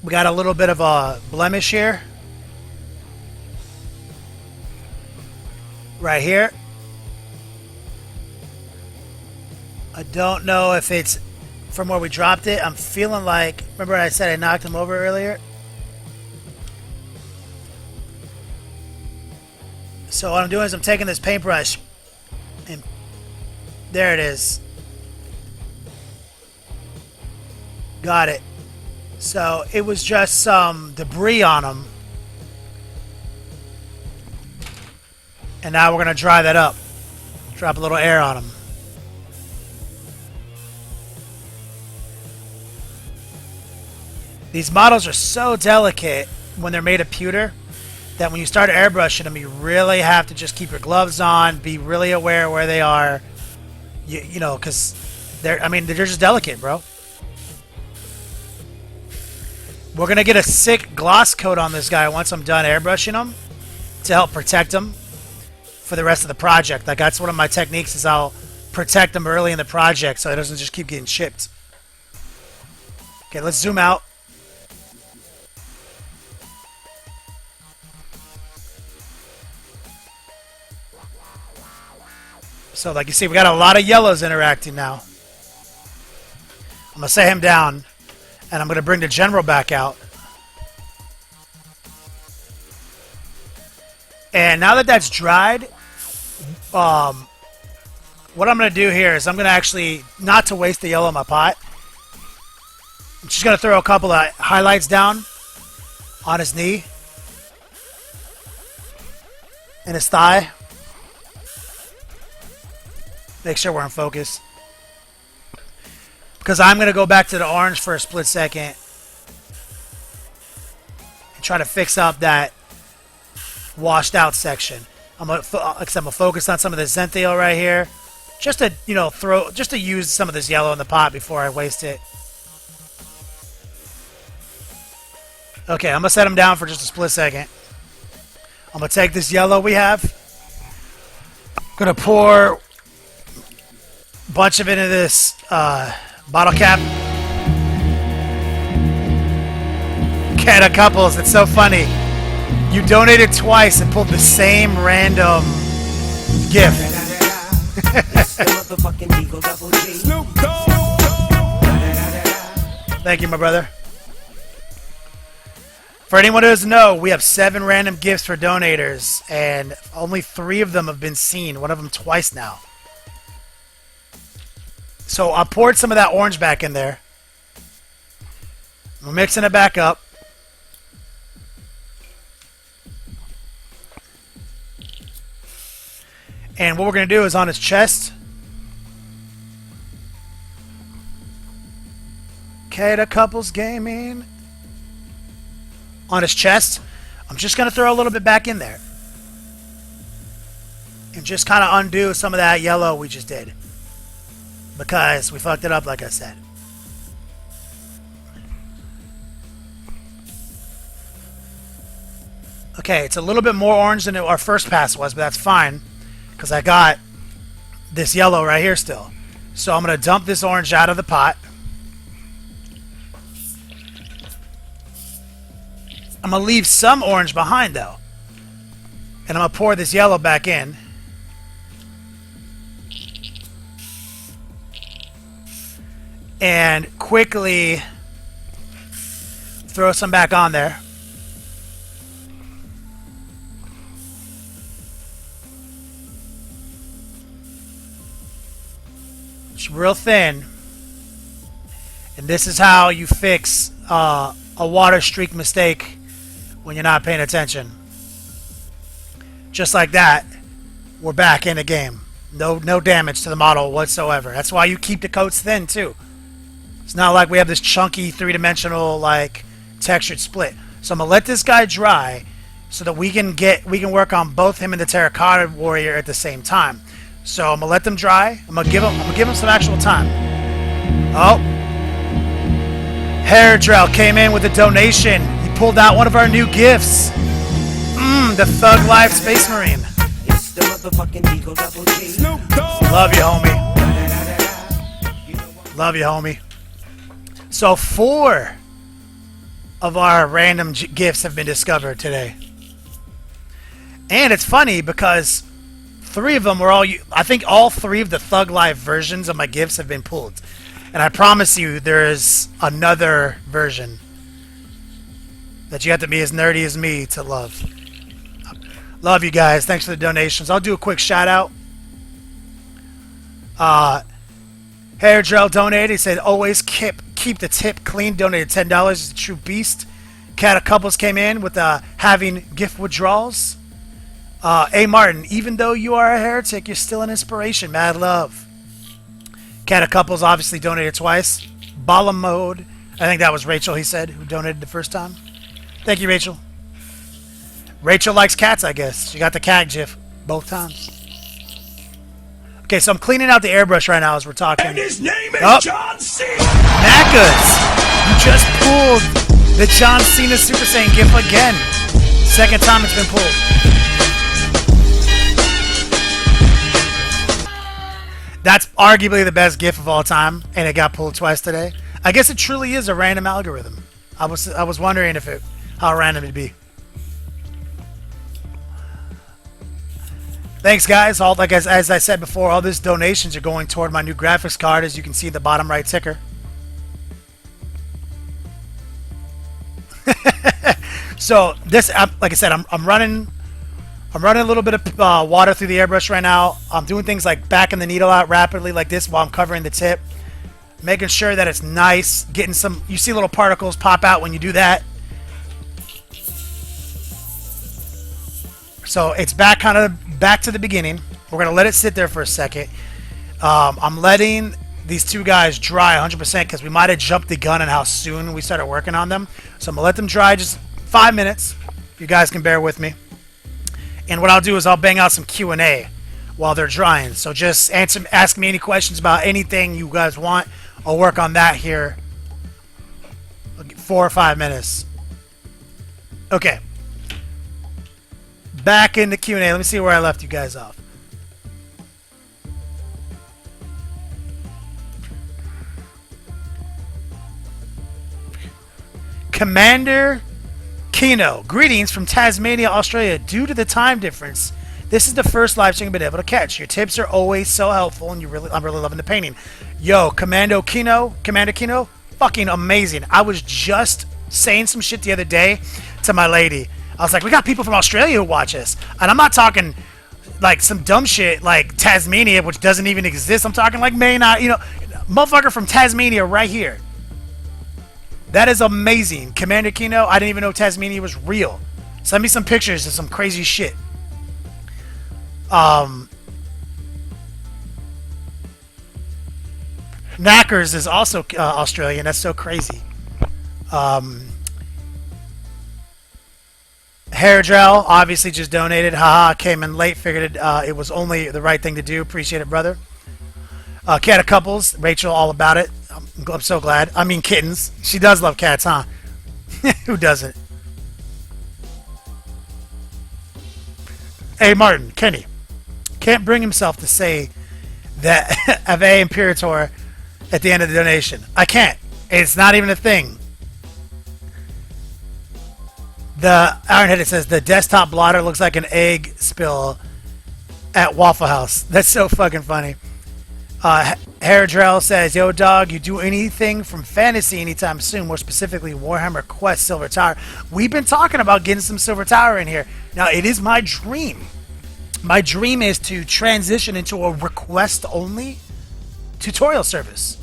we got a little bit of a blemish here. right here. I don't know if it's from where we dropped it. I'm feeling like, remember I said I knocked him over earlier? So what I'm doing is I'm taking this paintbrush and there it is. Got it. So it was just some debris on him. And now we're going to dry that up. Drop a little air on him. These models are so delicate when they're made of pewter that when you start airbrushing them, you really have to just keep your gloves on, be really aware where they are, you know, because they're just delicate, bro. We're going to get a sick gloss coat on this guy once I'm done airbrushing him to help protect him for the rest of the project. Like, that's one of my techniques is I'll protect him early in the project so it doesn't just keep getting chipped. Okay, let's zoom out. So like you see, we got a lot of yellows interacting now. I'm going to set him down, and I'm going to bring the general back out. And now that that's dried, what I'm going to do here is I'm going to actually, not to waste the yellow in my pot, I'm just going to throw a couple of highlights down on his knee and his thigh. Make sure we're in focus. Because I'm going to go back to the orange for a split second and try to fix up that washed out section. I'm going to focus on some of the Zenthal right here. Just to, you know, just to use some of this yellow in the pot before I waste it. Okay, I'm going to set him down for just a split second. I'm going to take this yellow we have. I'm going to pour bunch of it into this bottle cap. Canada Couples, it's so funny. You donated twice and pulled the same random gift. Thank you, my brother. For anyone who doesn't know, we have 7 random gifts for donators, and only 3 of them have been seen. One of them twice now. So I poured some of that orange back in there. We're mixing it back up. And what we're going to do is on his chest. Okay, the couples gaming. On his chest, I'm just going to throw a little bit back in there. And just kind of undo some of that yellow we just did. Because we fucked it up, like I said. Okay, it's a little bit more orange than our first pass was, but that's fine. Because I got this yellow right here still. So I'm going to dump this orange out of the pot. I'm going to leave some orange behind, though. And I'm going to pour this yellow back in. And quickly throw some back on there. It's real thin. And this is how you fix a water streak mistake when you're not paying attention. Just like that, we're back in the game. No damage to the model whatsoever. That's why you keep the coats thin too. It's not like we have this chunky 3-dimensional like textured split. So I'm gonna let this guy dry so that we can work on both him and the Terracotta Warrior at the same time. So I'm gonna let them dry. I'm gonna give him some actual time. Oh, Hair Drell came in with a donation. He pulled out one of our new gifts. The Thug Life Space Marine. Love you, homie. Love you, homie. So 4 of our random gifts have been discovered today. And it's funny because 3 of them were all... I think all 3 of the Thug Life versions of my gifts have been pulled. And I promise you, there is another version that you have to be as nerdy as me to love. Love you guys. Thanks for the donations. I'll do a quick shout out. Hair Drill donated. He said, always keep the tip clean. Donated $10. He's a true beast. Cat of Couples came in with having gift withdrawals. A. Martin, even though you are a heretic, you're still an inspiration. Mad love. Cat of Couples obviously donated twice. Bala Mode. I think that was Rachel, he said, who donated the first time. Thank you, Rachel. Rachel likes cats, I guess. She got the cat gif both times. Okay, so I'm cleaning out the airbrush right now as we're talking. And his name is John Cena. Knackers! You just pulled the John Cena Super Saiyan gif again. Second time it's been pulled. That's arguably the best gif of all time, and it got pulled twice today. I guess it truly is a random algorithm. I was wondering how random it'd be. Thanks, guys. All as I said before, all these donations are going toward my new graphics card, as you can see the bottom right ticker. So this, like I said, I'm running a little bit of water through the airbrush right now. I'm doing things like backing the needle out rapidly like this while I'm covering the tip, making sure that it's nice. Getting some, you see little particles pop out when you do that. So it's back to the beginning. We're gonna let it sit there for a second. I'm letting these two guys dry 100% because we might have jumped the gun on how soon we started working on them. So I'm gonna let them dry just 5 minutes. You guys can bear with me. And what I'll do is I'll bang out some Q&A while they're drying. So just ask me any questions about anything you guys want. I'll work on that here. 4 or 5 minutes. Okay. Back into Q&A. Let me see where I left you guys off. Commander Kino, greetings from Tasmania, Australia. Due to the time difference, this is the first live stream I've been able to catch. Your tips are always so helpful, and I'm really loving the painting. Yo, Commander Kino, fucking amazing. I was just saying some shit the other day to my lady. I was like, we got people from Australia who watch us. And I'm not talking like some dumb shit like Tasmania, which doesn't even exist. I'm talking like motherfucker from Tasmania right here. That is amazing. Commander Kino, I didn't even know Tasmania was real. Send me some pictures of some crazy shit. Knackers is also Australian. That's so crazy. Hair Gel obviously just donated. Haha, came in late. Figured it was only the right thing to do. Appreciate it, brother. Cat of Couples, Rachel, all about it. I'm so glad. I mean, kittens. She does love cats, huh? Who doesn't? Hey, Martin, Kenny. Can't bring himself to say that Ave Imperator at the end of the donation. I can't. It's not even a thing. The Ironhead, it says, the desktop blotter looks like an egg spill at Waffle House. That's so fucking funny. Hairdrell says, yo, dog, you do anything from fantasy anytime soon, more specifically Warhammer Quest Silver Tower. We've been talking about getting some Silver Tower in here. Now, it is my dream. My dream is to transition into a request-only tutorial service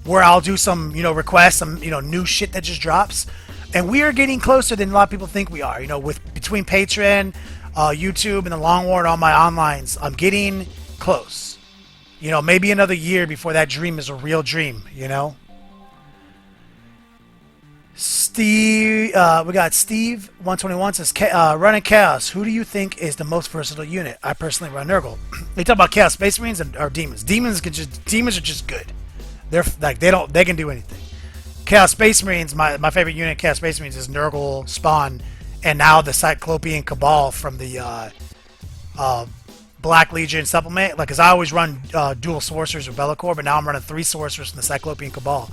where I'll do some, requests, some, new shit that just drops. And we are getting closer than a lot of people think we are. Between Patreon, YouTube, and the Long War and all my onlines, I'm getting close. Maybe another year before that dream is a real dream, Steve, we got Steve 121 says, running Chaos. Who do you think is the most versatile unit? I personally run Nurgle. They talk about Chaos Space Marines or Demons. Demons are just good. They're like they can do anything. Chaos Space Marines, my favorite unit, Chaos Space Marines, is Nurgle, Spawn, and now the Cyclopean Cabal from the Black Legion supplement. Because I always run dual sorcerers with Bellacore, but now I'm running 3 sorcerers from the Cyclopean Cabal.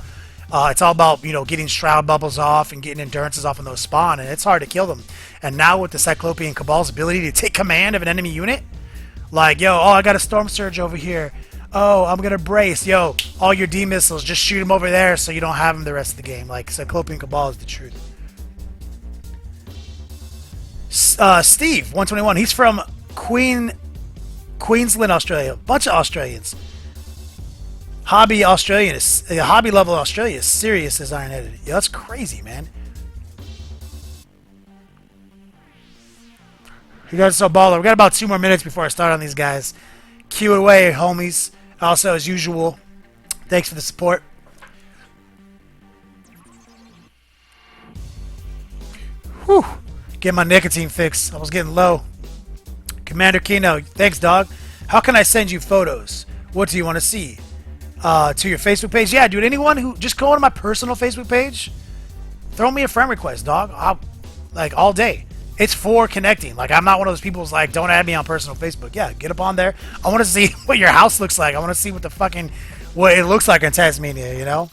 It's all about getting Shroud Bubbles off and getting Endurances off on those Spawn, and it's hard to kill them. And now with the Cyclopean Cabal's ability to take command of an enemy unit, Like, yo, oh, I got a storm surge over here. Oh, I'm gonna brace. Yo, all your D missiles, just shoot them over there so you don't have them the rest of the game. Like, Cyclopean Cabal is the truth. Steve, 121. He's from Queensland, Australia. Bunch of Australians. Hobby level Australia is serious as iron-headed. Yo, that's crazy, man. You guys are so baller. We got about 2 more minutes before I start on these guys. Cue away, homies. Also, as usual, thanks for the support. Whew. Get my nicotine fix. I was getting low. Commander Kino, thanks, dog. How can I send you photos? What do you want to see? To your Facebook page? Yeah, dude. Anyone who just go on my personal Facebook page, throw me a friend request, dog. Like all day. It's for connecting. Like, I'm not one of those people who's like, don't add me on personal Facebook. Yeah, get up on there. I want to see what your house looks like. I want to see what it looks like in Tasmania, you know?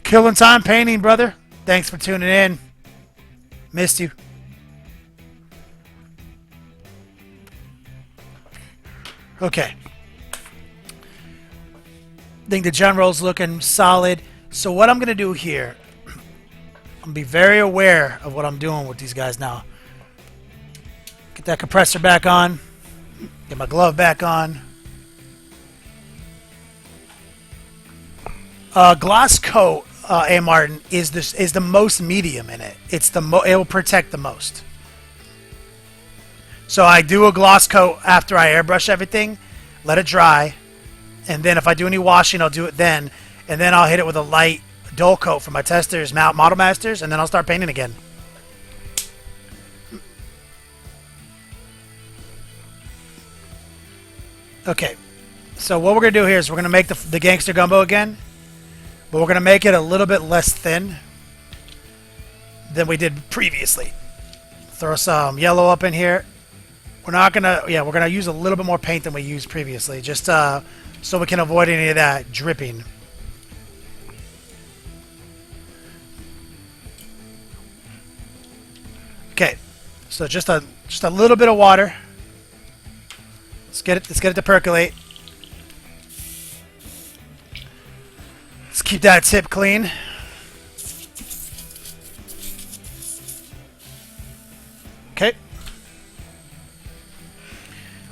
Killing time painting, brother. Thanks for tuning in. Missed you. Okay. I think the general's looking solid. So what I'm going to do here, I'm going to be very aware of what I'm doing with these guys now. Get that compressor back on. Get my glove back on. Gloss coat, A. Martin, is the most medium in it. It will protect the most. So I do a gloss coat after I airbrush everything, let it dry, and then if I do any washing, I'll do it then. And then I'll hit it with a light dull coat for my testers, model masters, and then I'll start painting again. Okay, so what we're going to do here is we're going to make the gangster gumbo again, but we're going to make it a little bit less thin than we did previously. Throw some yellow up in here. We're going to use a little bit more paint than we used previously, just so we can avoid any of that dripping. Okay, so just a little bit of water. Let's get it to percolate. Let's keep that tip clean. Okay.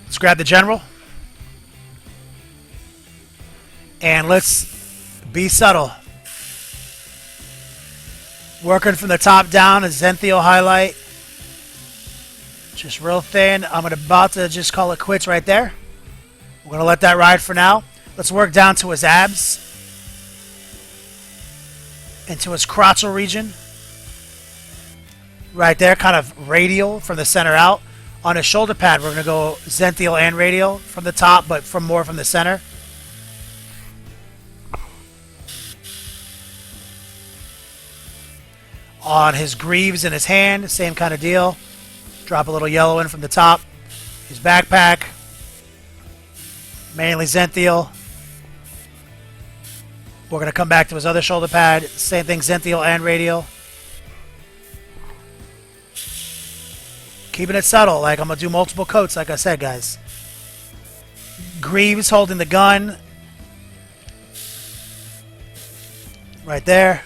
Let's grab the general. And let's be subtle. Working from the top down, a Zenthio highlight. Just real thin. I'm about to just call it quits right there. We're going to let that ride for now. Let's work down to his abs. Into his crotchal region. Right there, kind of radial from the center out. On his shoulder pad, we're going to go Zenthio and radial from the top, but more from the center. On his greaves in his hand, same kind of deal. Drop a little yellow in from the top. His backpack, mainly Zenthio. We're going to come back to his other shoulder pad. Same thing, Zenthio and radial. Keeping it subtle, like I'm going to do multiple coats, like I said, guys. Greaves holding the gun. Right there.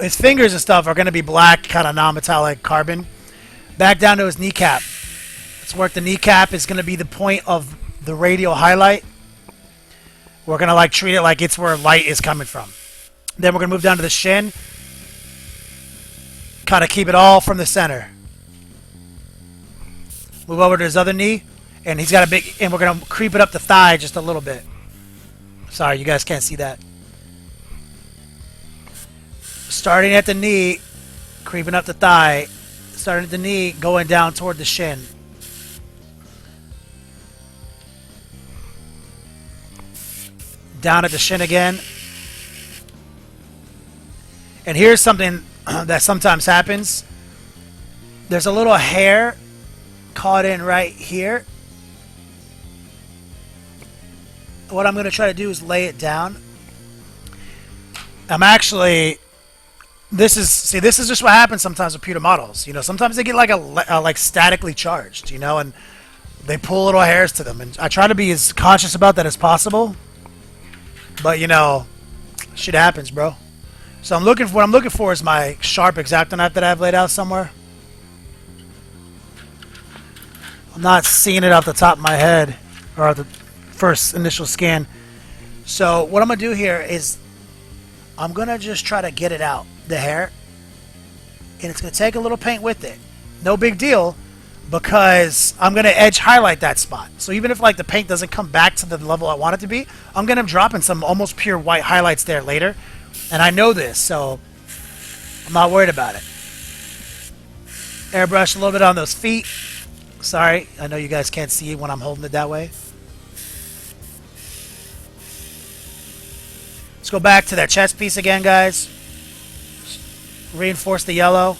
His fingers and stuff are going to be black, kind of non-metallic carbon. Back down to his kneecap. Let's work the kneecap. Is going to be the point of the radial highlight. We're going to treat it like it's where light is coming from. Then we're going to move down to the shin. Kind of keep it all from the center. Move over to his other knee. And he's got a big... And we're going to creep it up the thigh just a little bit. Sorry, you guys can't see that. Starting at the knee, creeping up the thigh. Starting at the knee, going down toward the shin. Down at the shin again. And here's something that sometimes happens. There's a little hair caught in right here. What I'm going to try to do is lay it down. I'm actually this is just what happens sometimes with pewter models. You know, sometimes they get like like statically charged, you know, and they pull little hairs to them. And I try to be as conscious about that as possible. But you know, shit happens, bro. So what I'm looking for is my sharp X-Acto knife that I have laid out somewhere. I'm not seeing it off the top of my head or the first initial scan. So what I'm gonna do here is I'm gonna just try to get it out, the hair, and it's gonna take a little paint with it. No big deal, because I'm gonna edge highlight that spot. So even if like the paint doesn't come back to the level I want it to be, I'm gonna drop in some almost pure white highlights there later. And I know this, so I'm not worried about it. Airbrush a little bit on those feet. Sorry, I know you guys can't see it when I'm holding it that way. Let's go back to that chest piece again, guys. Reinforce the yellow.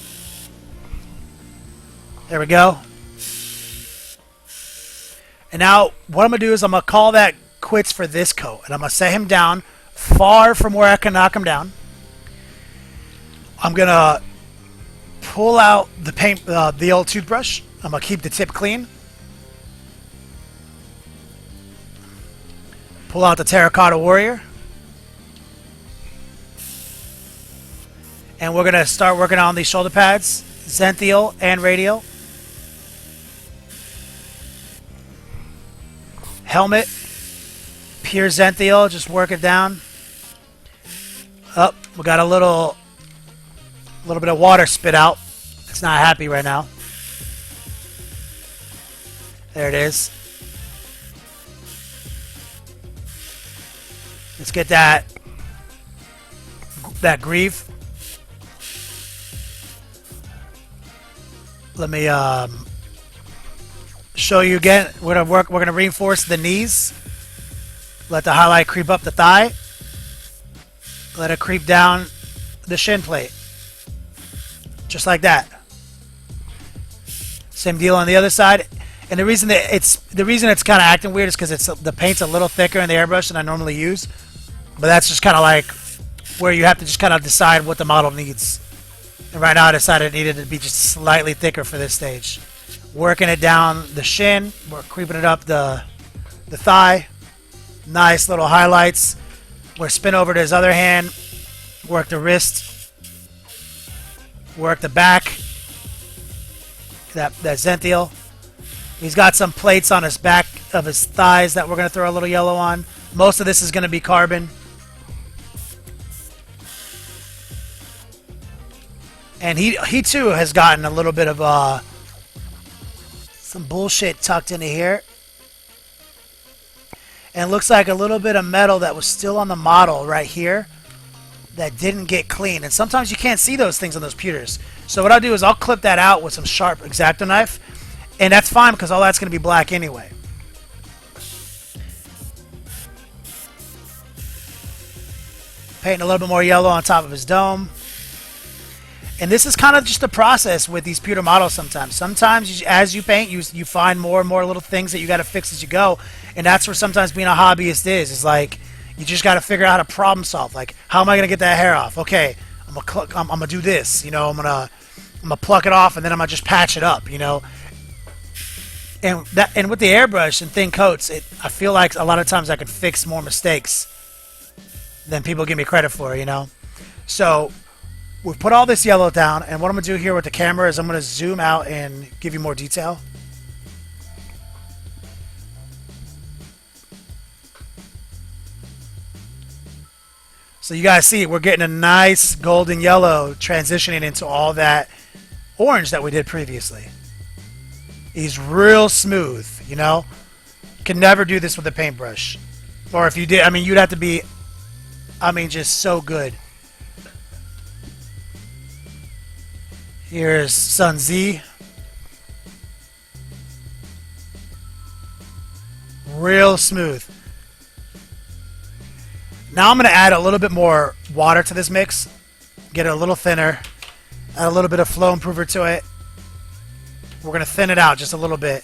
There we go. And now what I'm going to do is I'm going to call that quits for this coat. And I'm going to set him down far from where I can knock him down. I'm going to pull out the paint, the old toothbrush. I'm going to keep the tip clean. Pull out the Terracotta Warrior. And we're going to start working on these shoulder pads, Zenthial and Radial. Helmet, pure Zenthial, just work it down. Up, we got a little bit of water spit out. It's not happy right now. There it is. Let's get that greave. Let me show you again. We're gonna reinforce the knees. Let the highlight creep up the thigh. Let it creep down the shin plate. Just like that. Same deal on the other side. And the reason it's kind of acting weird is because the paint's a little thicker in the airbrush than I normally use. But that's just kind of like where you have to just kind of decide what the model needs. And right now I decided it needed to be just slightly thicker for this stage. Working it down the shin, we're creeping it up the thigh. Nice little highlights. We're spin over to his other hand. Work the wrist. Work the back. That Zenthial. He's got some plates on his back of his thighs that we're going to throw a little yellow on. Most of this is going to be carbon. And he too has gotten a little bit of some bullshit tucked into here. And it looks like a little bit of metal that was still on the model right here that didn't get clean. And sometimes you can't see those things on those pewters. So what I'll do is I'll clip that out with some sharp X-Acto knife. And that's fine because all that's going to be black anyway. Painting a little bit more yellow on top of his dome. And this is kind of just the process with these pewter models sometimes. Sometimes as you paint, you find more and more little things that you got to fix as you go. And that's where sometimes being a hobbyist is. It's like you just got to figure out how to problem solve. Like, how am I going to get that hair off? Okay, I'm going to do this. You know, I'm going to pluck it off and then I'm going to just patch it up, you know. And with the airbrush and thin coats, I feel like a lot of times I could fix more mistakes than people give me credit for, you know. So we've put all this yellow down, and what I'm going to do here with the camera is I'm going to zoom out and give you more detail. So you guys see, we're getting a nice golden yellow transitioning into all that orange that we did previously. He's real smooth, you know. You can never do this with a paintbrush. Or if you did, I mean, you'd have to be, I mean, just so good. Here's Sun Z. Real smooth. Now I'm going to add a little bit more water to this mix. Get it a little thinner. Add a little bit of flow improver to it. We're going to thin it out just a little bit.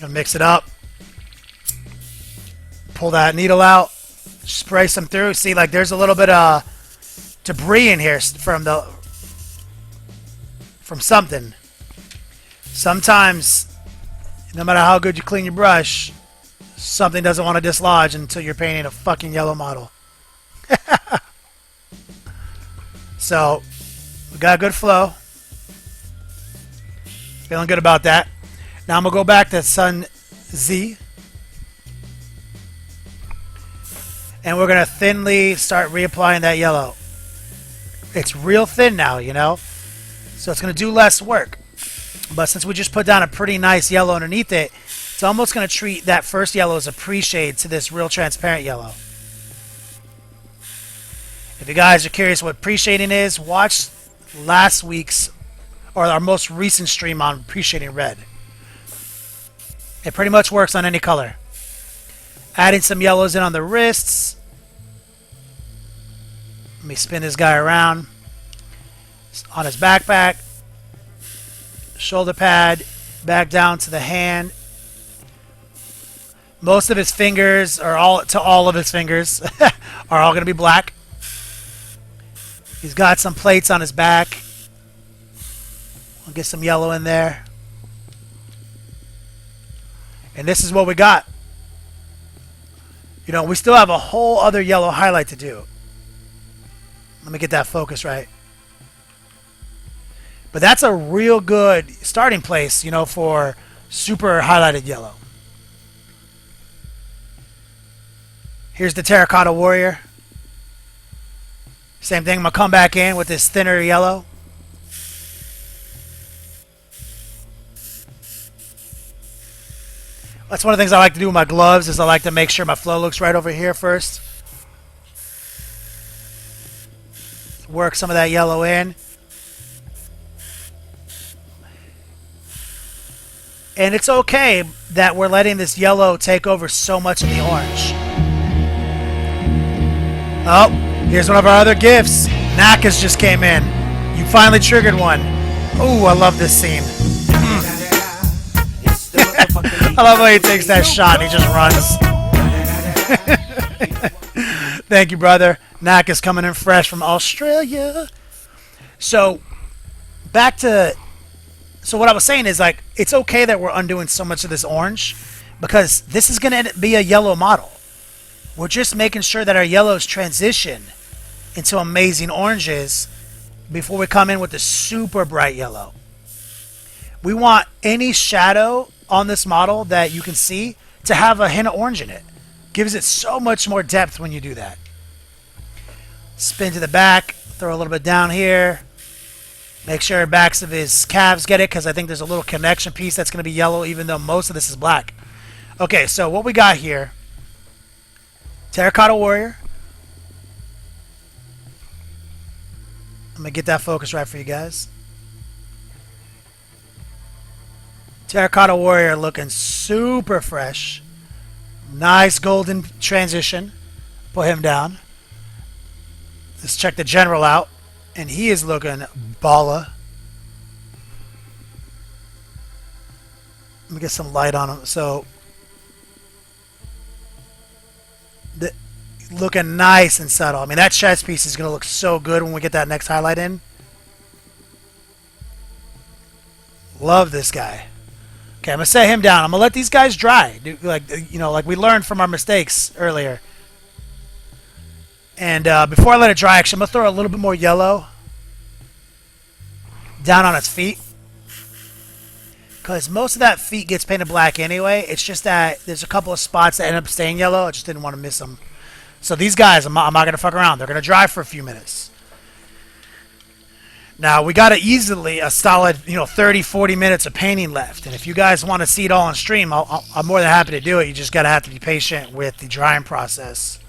Gonna mix it up. Pull that needle out. spray some through. See, like there's a little bit of debris in here from something. Sometimes, no matter how good you clean your brush, something doesn't want to dislodge until you're painting a fucking yellow model. So, we got a good flow. Feeling good about that. Now I'm going to go back to Sun Z. And we're going to thinly start reapplying that yellow. It's real thin now, you know? So it's going to do less work. But since we just put down a pretty nice yellow underneath it, it's almost going to treat that first yellow as a pre-shade to this real transparent yellow. If you guys are curious what pre-shading is, watch last week's or our most recent stream on pre-shading red. It pretty much works on any color. Adding some yellows in on the wrists. Let me spin this guy around. On his backpack. Shoulder pad. Back down to the hand. Most of his fingers, or all of his fingers, are all going to be black. He's got some plates on his back. I'll get some yellow in there. And this is what we got. You know, we still have a whole other yellow highlight to do. Let me get that focus right. But that's a real good starting place, you know, for super highlighted yellow. Here's the Terracotta Warrior. Same thing, I'm going to come back in with this thinner yellow. That's one of the things I like to do with my gloves, is I like to make sure my flow looks right over here first. Work some of that yellow in. And it's okay that we're letting this yellow take over so much of the orange. Oh, here's one of our other gifts. Nakas just came in. You finally triggered one. Ooh, I love this scene. I love how he takes that shot and he just runs. Thank you, brother. Nakas coming in fresh from Australia. So, back to... So what I was saying is, like, it's okay that we're undoing so much of this orange, because this is going to be a yellow model. We're just making sure that our yellows transition into amazing oranges before we come in with the super bright yellow. We want any shadow on this model that you can see to have a hint of orange in it. Gives it so much more depth when you do that. Spin to the back, throw a little bit down here. Make sure backs of his calves get it, because I think there's a little connection piece that's going to be yellow, even though most of this is black. Okay, so what we got here, Terracotta Warrior. I'm going to get that focus right for you guys. Terracotta Warrior looking super fresh. Nice golden transition. Put him down. Let's check the general out. And he is looking baller. Let me get some light on him. So, looking nice and subtle. I mean, that chest piece is going to look so good when we get that next highlight in. Love this guy. Okay, I'm going to set him down. I'm going to let these guys dry. Like, you know, like we learned from our mistakes earlier. And before I let it dry, actually, I'm going to throw a little bit more yellow down on its feet. Because most of that feet gets painted black anyway. It's just that there's a couple of spots that end up staying yellow. I just didn't want to miss them. So these guys, I'm not going to fuck around. They're going to dry for a few minutes. Now, we got easily a solid, 30, 40 minutes of painting left. And if you guys want to see it all on stream, I'm more than happy to do it. You just got to have to be patient with the drying process.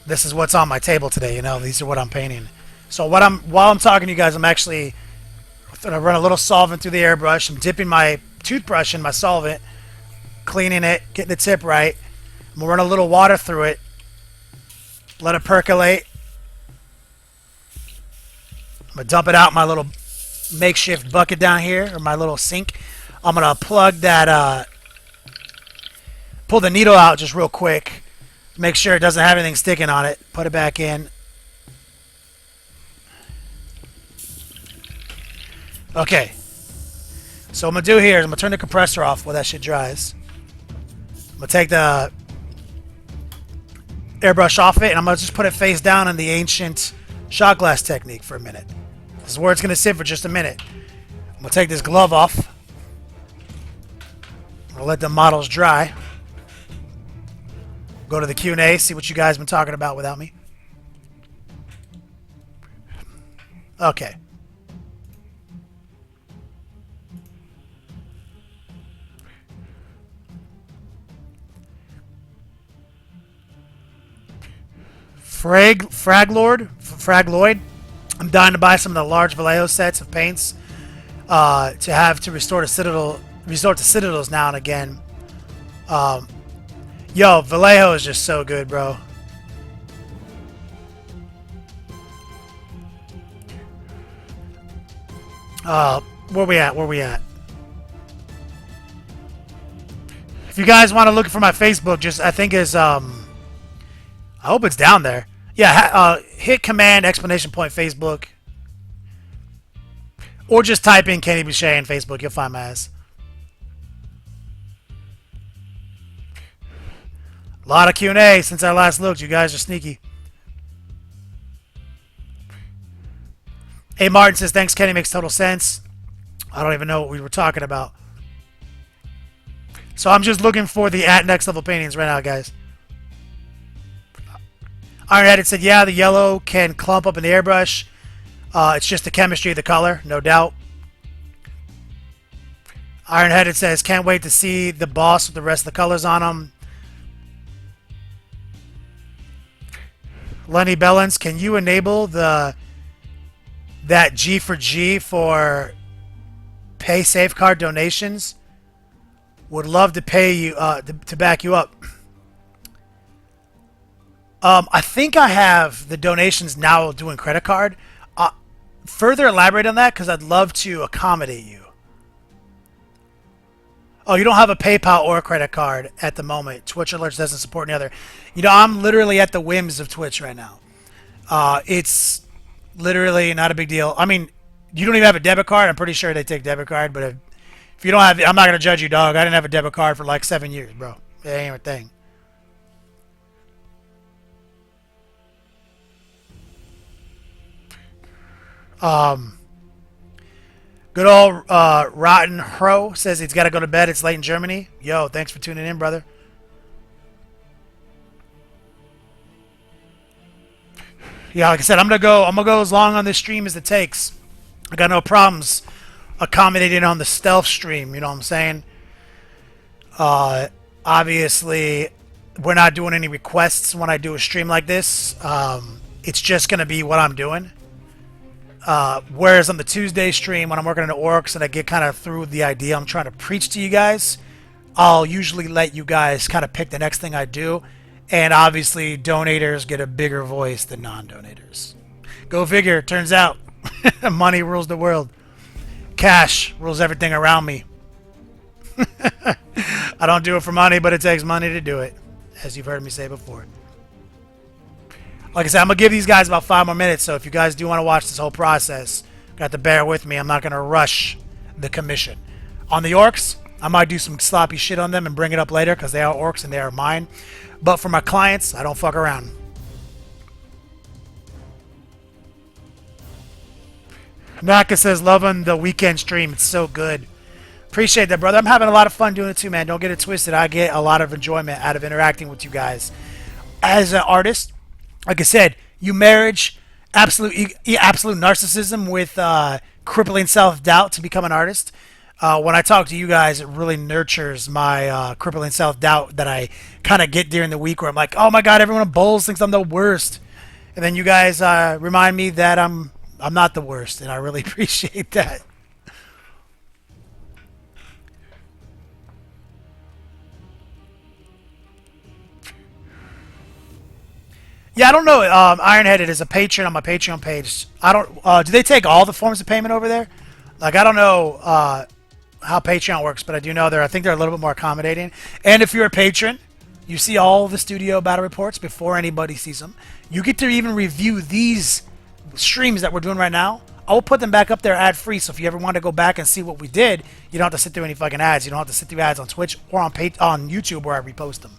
This is what's on my table today, These are what I'm painting. So while I'm talking to you guys, I'm actually going to run a little solvent through the airbrush. I'm dipping my toothbrush in my solvent, cleaning it, getting the tip right. I'm going to run a little water through it, let it percolate. I'm going to dump it out in my little makeshift bucket down here, or my little sink. I'm going to plug that pull the needle out just real quick. Make sure it doesn't have anything sticking on it. Put it back in. Okay. So what I'm going to do here is I'm going to turn the compressor off while that shit dries. I'm going to take the airbrush off it, and I'm going to just put it face down in the ancient shot glass technique for a minute. This is where it's going to sit for just a minute. I'm going to take this glove off. I'll let the models dry. Go to the Q&A, see what you guys have been talking about without me. Okay. Fragloid. I'm dying to buy some of the large Vallejo sets of paints to have to resort to citadels now and again. Yo, Vallejo is just so good, bro. Where we at? If you guys want to look for my Facebook, just I think is I hope it's down there. Yeah, hit command exclamation point Facebook, or just type in Kenny Boucher in Facebook. You'll find my ass. A lot of Q&A since I last looked. You guys are sneaky. Hey, Martin says, thanks, Kenny. Makes total sense. I don't even know what we were talking about. So I'm just looking for the at next level paintings right now, guys. Ironheaded said, yeah, the yellow can clump up in the airbrush. It's just the chemistry of the color, no doubt. Ironheaded says, can't wait to see the boss with the rest of the colors on them. Lenny Bellens, can you enable that G for G for pay safeguard donations? Would love to pay you to back you up. I think I have the donations now doing credit card. Further elaborate on that because I'd love to accommodate you. Oh, you don't have a PayPal or a credit card at the moment. Twitch Alerts doesn't support any other. You know, I'm literally at the whims of Twitch right now. It's literally not a big deal. I mean, you don't even have a debit card. I'm pretty sure they take debit card, but if you don't have, I'm not going to judge you, dog. I didn't have a debit card for like 7 years, bro. It ain't a thing. Good old Rotten Hro says he's got to go to bed. It's late in Germany. Yo, thanks for tuning in, brother. Yeah, like I said, I'm gonna go as long on this stream as it takes. I got no problems accommodating on the stealth stream. You know what I'm saying? Obviously, we're not doing any requests when I do a stream like this. It's just gonna be what I'm doing. Whereas on the Tuesday stream, when I'm working on the orcs and I get kind of through the idea I'm trying to preach to you guys, I'll usually let you guys kind of pick the next thing I do. And obviously, donators get a bigger voice than non-donators. Go figure. Turns out, money rules the world. Cash rules everything around me. I don't do it for money, but it takes money to do it, as you've heard me say before. Like I said, I'm going to give these guys about 5 more minutes, so if you guys do want to watch this whole process, you have to bear with me. I'm not going to rush the commission. On the orcs, I might do some sloppy shit on them and bring it up later, because they are orcs and they are mine. But for my clients, I don't fuck around. Naka says, loving the weekend stream. It's so good. Appreciate that, brother. I'm having a lot of fun doing it too, man. Don't get it twisted. I get a lot of enjoyment out of interacting with you guys. As an artist, like I said, you marriage absolute narcissism with crippling self-doubt to become an artist. When I talk to you guys, it really nurtures my crippling self-doubt that I kind of get during the week where I'm like, oh my God, everyone at Bowls thinks I'm the worst. And then you guys remind me that I'm not the worst, and I really appreciate that. Yeah, I don't know. Ironheaded is a patron on my Patreon page. I don't. Do they take all the forms of payment over there? Like, I don't know how Patreon works, but I do know I think they're a little bit more accommodating. And if you're a patron, you see all the studio battle reports before anybody sees them. You get to even review these streams that we're doing right now. I will put them back up there ad-free, so if you ever want to go back and see what we did, you don't have to sit through any fucking ads. You don't have to sit through ads on Twitch or on YouTube where I repost them.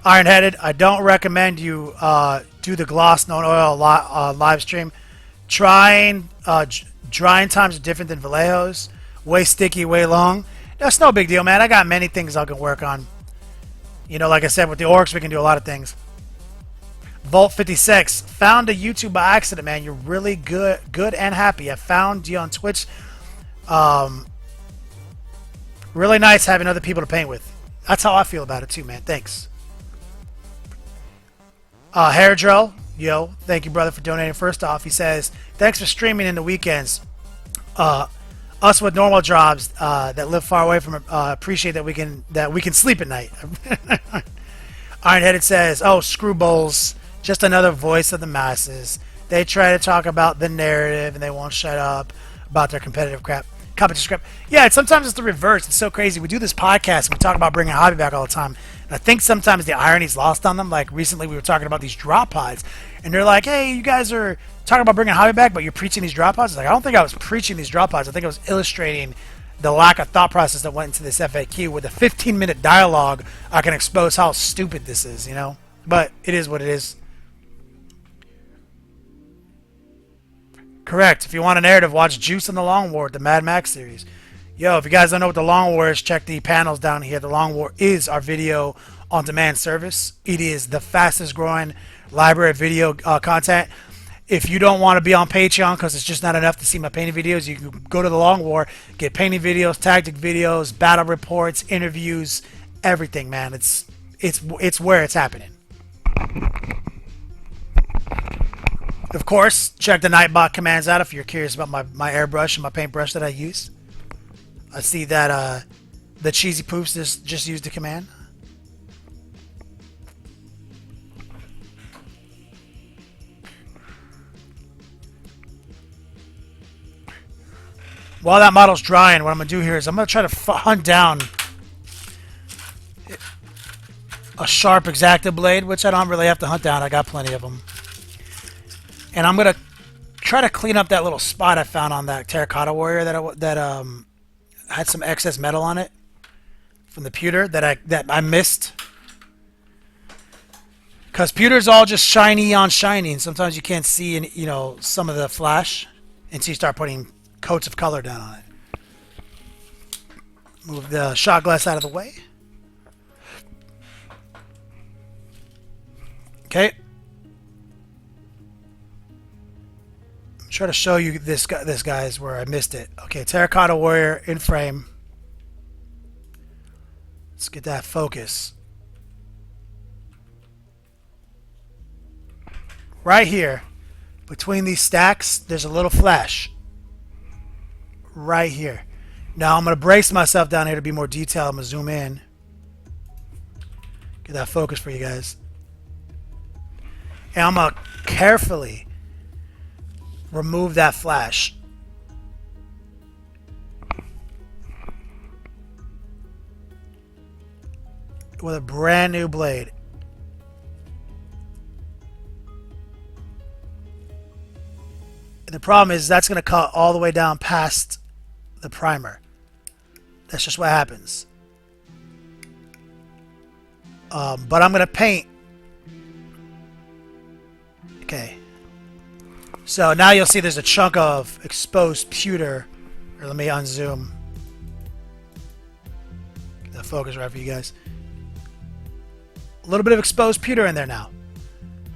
Ironheaded, I don't recommend you do the gloss no oil live stream. Drying times are different than Vallejo's. Way sticky, way long. That's no big deal, man. I got many things I can work on. You know, like I said, with the orcs, we can do a lot of things. Volt 56, found a YouTube by accident, man. You're really good and happy. I found you on Twitch. Really nice having other people to paint with. That's how I feel about it too, man. Thanks. Hair Drill, yo, thank you, brother, for donating. First off, he says, thanks for streaming in the weekends. Us with normal jobs that live far away from appreciate that we can sleep at night. Ironheaded says, oh, screw bowls, just another voice of the masses. They try to talk about the narrative and they won't shut up about their competitive crap. Competition crap. Yeah, sometimes it's the reverse. It's so crazy. We do this podcast and we talk about bringing hobby back all the time. And I think sometimes the irony's lost on them. Like recently we were talking about these drop pods and they're like, hey, you guys are talking about bringing hobby back, but you're preaching these drop pods. It's like, I don't think I was preaching these drop pods. I think I was illustrating the lack of thought process that went into this FAQ. With a 15-minute dialogue, I can expose how stupid this is, you know? But it is what it is. Correct. If you want a narrative, watch Juice and the Long War, the Mad Max series. Yo, if you guys don't know what the Long War is, check the panels down here. The Long War is our video on demand service. It is the fastest growing library of video content. If you don't want to be on Patreon because it's just not enough to see my painting videos, you can go to the Long War, get painting videos, tactic videos, battle reports, interviews, everything, man. It's where it's happening. Of course, check the Nightbot commands out if you're curious about my airbrush and my paintbrush that I use. I see that the Cheesy Poops just used the command. While that model's drying, what I'm going to do here is I'm going to try to hunt down a sharp X-Acto blade, which I don't really have to hunt down. I got plenty of them. And I'm going to try to clean up that little spot I found on that Terracotta Warrior that had some excess metal on it from the pewter that I missed. Because pewter's all just shiny on shiny, and sometimes you can't see some of the flash until you start putting coats of color down on it. Move the shot glass out of the way. Okay. Try to show you this guy's where I missed it. Okay, Terracotta Warrior in frame. Let's get that focus. Right here, between these stacks, there's a little flash. Right here. Now I'm going to brace myself down here to be more detailed. I'm going to zoom in. Get that focus for you guys. And I'm going to carefully remove that flash. With a brand new blade. And the problem is that's going to cut all the way down past the primer. That's just what happens. But I'm going to paint. Okay. So now you'll see there's a chunk of exposed pewter. Here, let me unzoom. Get that focus right for you guys. A little bit of exposed pewter in there now.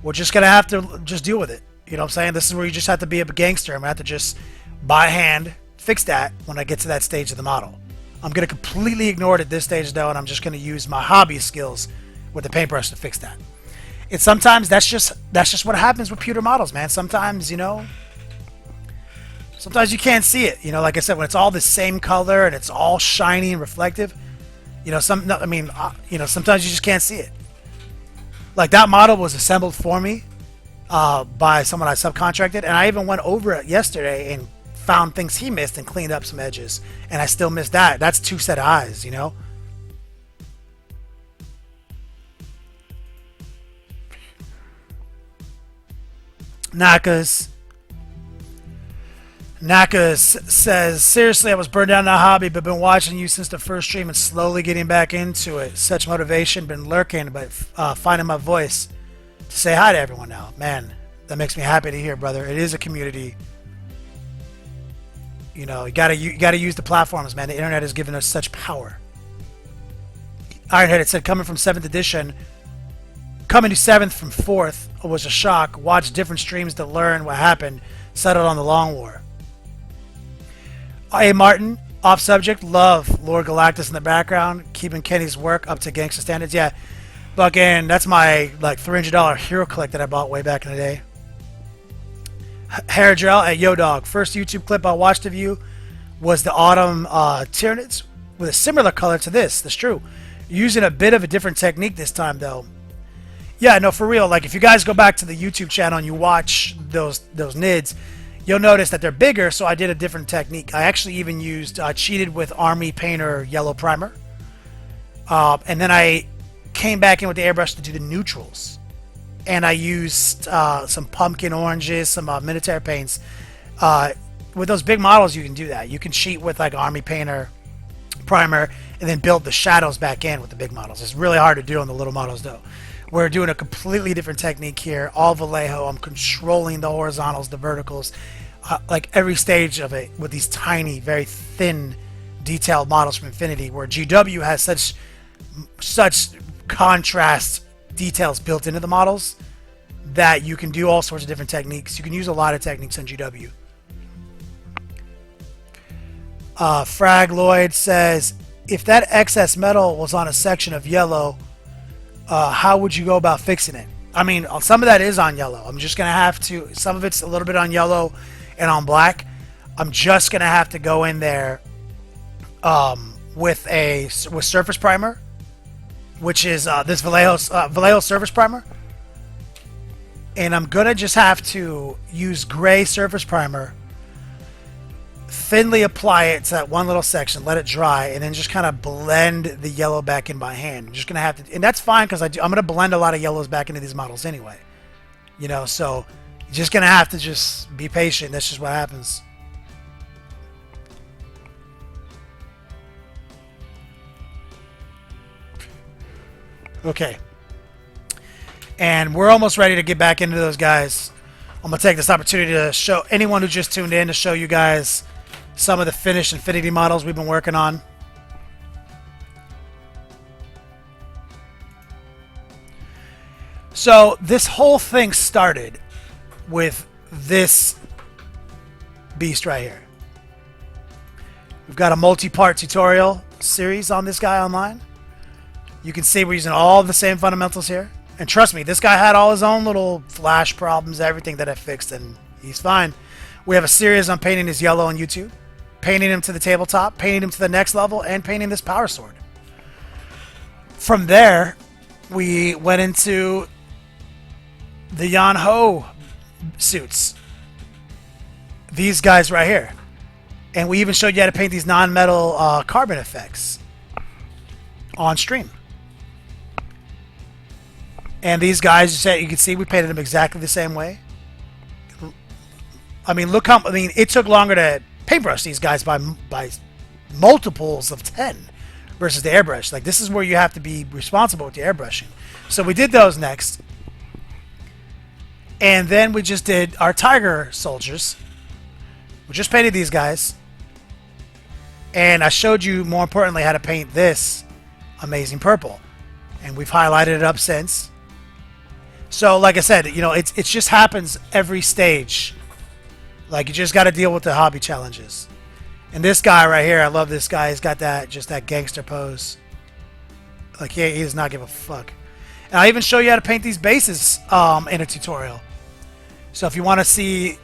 We're just going to have to just deal with it. You know what I'm saying? This is where you just have to be a gangster. I'm going to have to just, by hand, fix that when I get to that stage of the model. I'm going to completely ignore it at this stage, though, and I'm just going to use my hobby skills with the paintbrush to fix that. And sometimes that's just what happens with pewter models, man. Sometimes, sometimes you can't see it. Like I said, when it's all the same color and it's all shiny and reflective, sometimes you just can't see it. Like that model was assembled for me by someone I subcontracted, and I even went over it yesterday and found things he missed and cleaned up some edges, and I still missed that. That's 2 set of eyes, you know. Nakas says, seriously, I was burned down in a hobby, but been watching you since the first stream and slowly getting back into it. Such motivation, been lurking, but finding my voice to say hi to everyone now. Man, that makes me happy to hear, brother. It is a community. You know, you gotta use the platforms, man. The internet has given us such power. Ironhead, it said, coming from 7th edition, coming to 7th from 4th was a shock. Watched different streams to learn what happened. Settled on the Long War. Hey, Martin, off subject, love Lord Galactus in the background, keeping Kenny's work up to gangster standards. Yeah, fucking, that's my like $300 hero click that I bought way back in the day. Hair gel at Yo Dog. First YouTube clip I watched of you was the Autumn Tyranids with a similar color to this. That's true. Using a bit of a different technique this time, though. Yeah, no, for real. Like, if you guys go back to the YouTube channel and you watch those nids, you'll notice that they're bigger, so I did a different technique. I actually even used, cheated with Army Painter Yellow Primer. And then I came back in with the airbrush to do the neutrals. And I used some pumpkin oranges, some military paints. With those big models, you can do that. You can cheat with, like, Army Painter Primer and then build the shadows back in with the big models. It's really hard to do on the little models, though. We're doing a completely different technique here. All Vallejo. I'm controlling the horizontals, the verticals, like every stage of it with these tiny, very thin, detailed models from Infinity, where GW has such contrast details built into the models that you can do all sorts of different techniques. You can use a lot of techniques on GW. Frag Lloyd says, if that excess metal was on a section of yellow, how would you go about fixing it? I mean, some of that is on yellow. I'm just going to have to, some of it's a little bit on yellow and on black. I'm just going to have to go in there with surface primer, which is this Vallejo surface primer. And I'm going to just have to use gray surface primer, thinly apply it to that one little section, let it dry, and then just kind of blend the yellow back in by hand. I'm just going to have to, and that's fine because I'm going to blend a lot of yellows back into these models anyway. You know, so you're just going to have to just be patient. That's just what happens. Okay. And we're almost ready to get back into those guys. I'm going to take this opportunity to show anyone who just tuned in, to show you guys some of the finished Infinity models we've been working on. So this whole thing started with this beast right here. We've got a multi-part tutorial series on this guy online. You can see we're using all the same fundamentals here. And trust me, this guy had all his own little flash problems, everything that I fixed, and he's fine. We have a series on painting his yellow on YouTube, painting him to the tabletop, painting him to the next level, and painting this power sword. From there, we went into the Yan Ho suits. These guys right here. And we even showed you how to paint these non-metal carbon effects on stream. And these guys, you can see we painted them exactly the same way. I mean, look how, I mean, it took longer to paintbrush these guys by multiples of 10 versus the airbrush. Like, this is where you have to be responsible with the airbrushing. So we did those next. And then we just did our tiger soldiers. We just painted these guys. And I showed you, more importantly, how to paint this amazing purple. And we've highlighted it up since. So, like I said, you know, it just happens every stage. Like, you just got to deal with the hobby challenges. And this guy right here, I love this guy. He's got that, just that gangster pose. Like, he does not give a fuck. And I even show you how to paint these bases in a tutorial. So if you want to see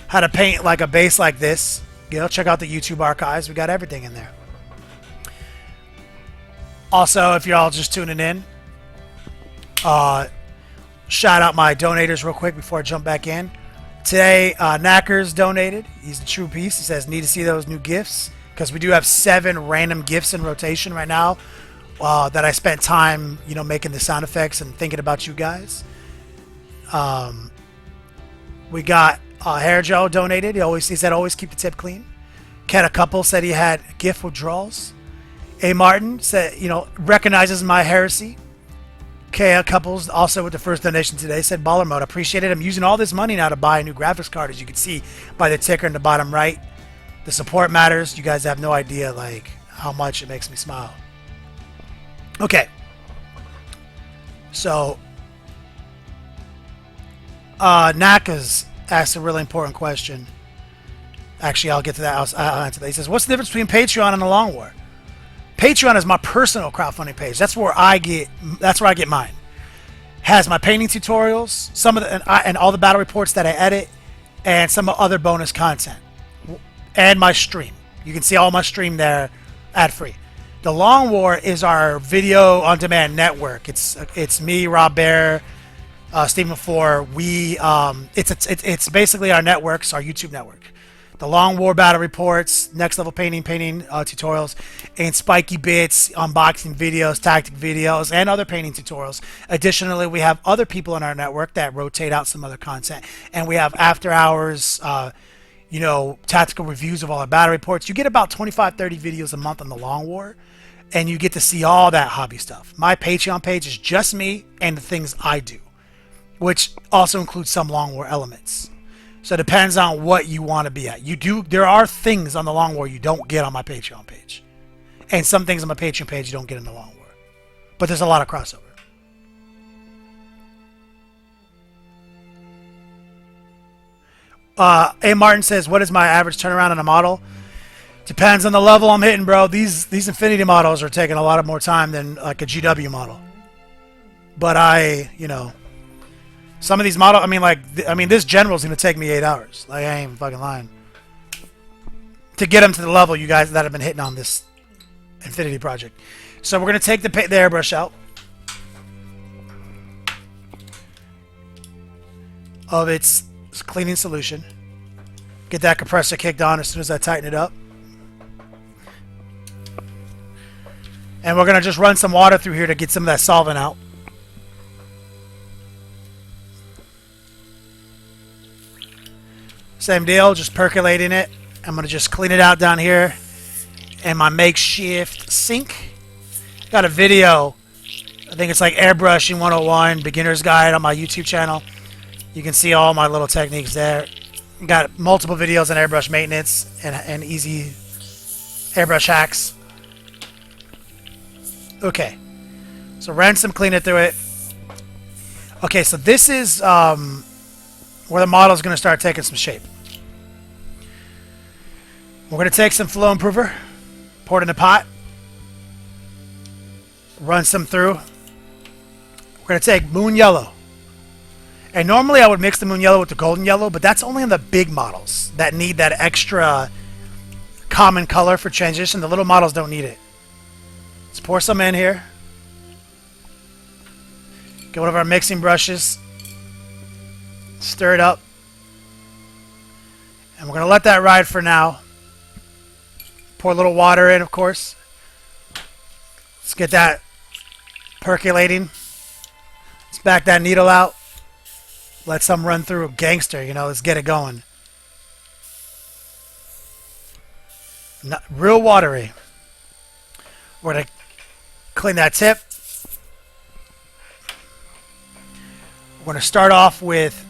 how to paint like a base like this, you know, check out the YouTube archives. We got everything in there. Also, if you're all just tuning in, shout out my donators real quick before I jump back in. Today, Knackers donated. He's a true piece. He says, need to see those new gifts. Because we do have 7 random gifts in rotation right now that I spent time, making the sound effects and thinking about you guys. We got Hair Gel donated. He said, always keep the tip clean. Cat a Couple said he had gift withdrawals. A. Martin said, recognizes my heresy. Kea Couples, also with the first donation today, said baller mode. Appreciate it. I'm using all this money now to buy a new graphics card, as you can see by the ticker in the bottom right. The support matters. You guys have no idea how much it makes me smile. Okay. So, Naka's asked a really important question. Actually, I'll get to that. I'll answer that. He says, what's the difference between Patreon and the Long War? Patreon is my personal crowdfunding page. That's where I get mine. Has my painting tutorials, and all the battle reports that I edit, and some other bonus content, and my stream. You can see all my stream there, ad free. The Long War is our video on demand network. It's me, Rob Bear, Stephen Four. It's basically our networks, our YouTube network. The Long War battle reports, next level painting tutorials, and spiky bits, unboxing videos, tactic videos, and other painting tutorials. Additionally, we have other people in our network that rotate out some other content, and we have after hours, tactical reviews of all our battle reports. You get about 25-30 videos a month on the Long War, and you get to see all that hobby stuff. My Patreon page is just me and the things I do, which also includes some Long War elements. So it depends on what you want to be at. There are things on the Long War you don't get on my Patreon page. And some things on my Patreon page you don't get in the Long War. But there's a lot of crossover. A. Martin says, what is my average turnaround on a model? Depends on the level I'm hitting, bro. These Infinity models are taking a lot more time than like a GW model. But some of these models, this general's going to take me 8 hours. I ain't even fucking lying. To get them to the level you guys that have been hitting on this Infinity project. So we're going to take the airbrush out of its cleaning solution. Get that compressor kicked on as soon as I tighten it up. And we're going to just run some water through here to get some of that solvent out. Same deal, just percolating it. I'm going to just clean it out down here in my makeshift sink. Got a video, I think it's like Airbrushing 101, Beginner's Guide on my YouTube channel. You can see all my little techniques there. Got multiple videos on airbrush maintenance and easy airbrush hacks. Okay, so rinse and clean it through it. Okay, so this is where the model is going to start taking some shape. We're going to take some flow improver, pour it in a pot, run some through. We're going to take moon yellow. And normally I would mix the moon yellow with the golden yellow, but that's only on the big models that need that extra common color for transition. The little models don't need it. Let's pour some in here. Get one of our mixing brushes. Stir it up. And we're going to let that ride for now. Pour a little water in, of course. Let's get that percolating. Let's back that needle out. Let some run through. Gangster, let's get it going. Not real watery. We're going to clean that tip. We're going to start off with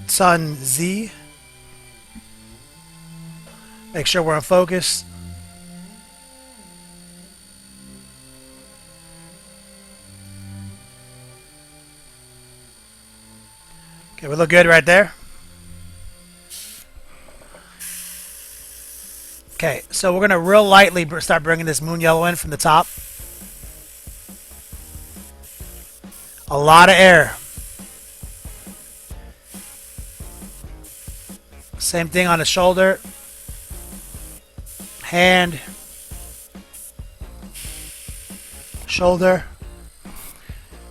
Sun Z. Make sure we're in focus. Okay, we look good right there. Okay, so we're going to real lightly start bringing this moon yellow in from the top. A lot of air. Same thing on the shoulder. Hand. Shoulder.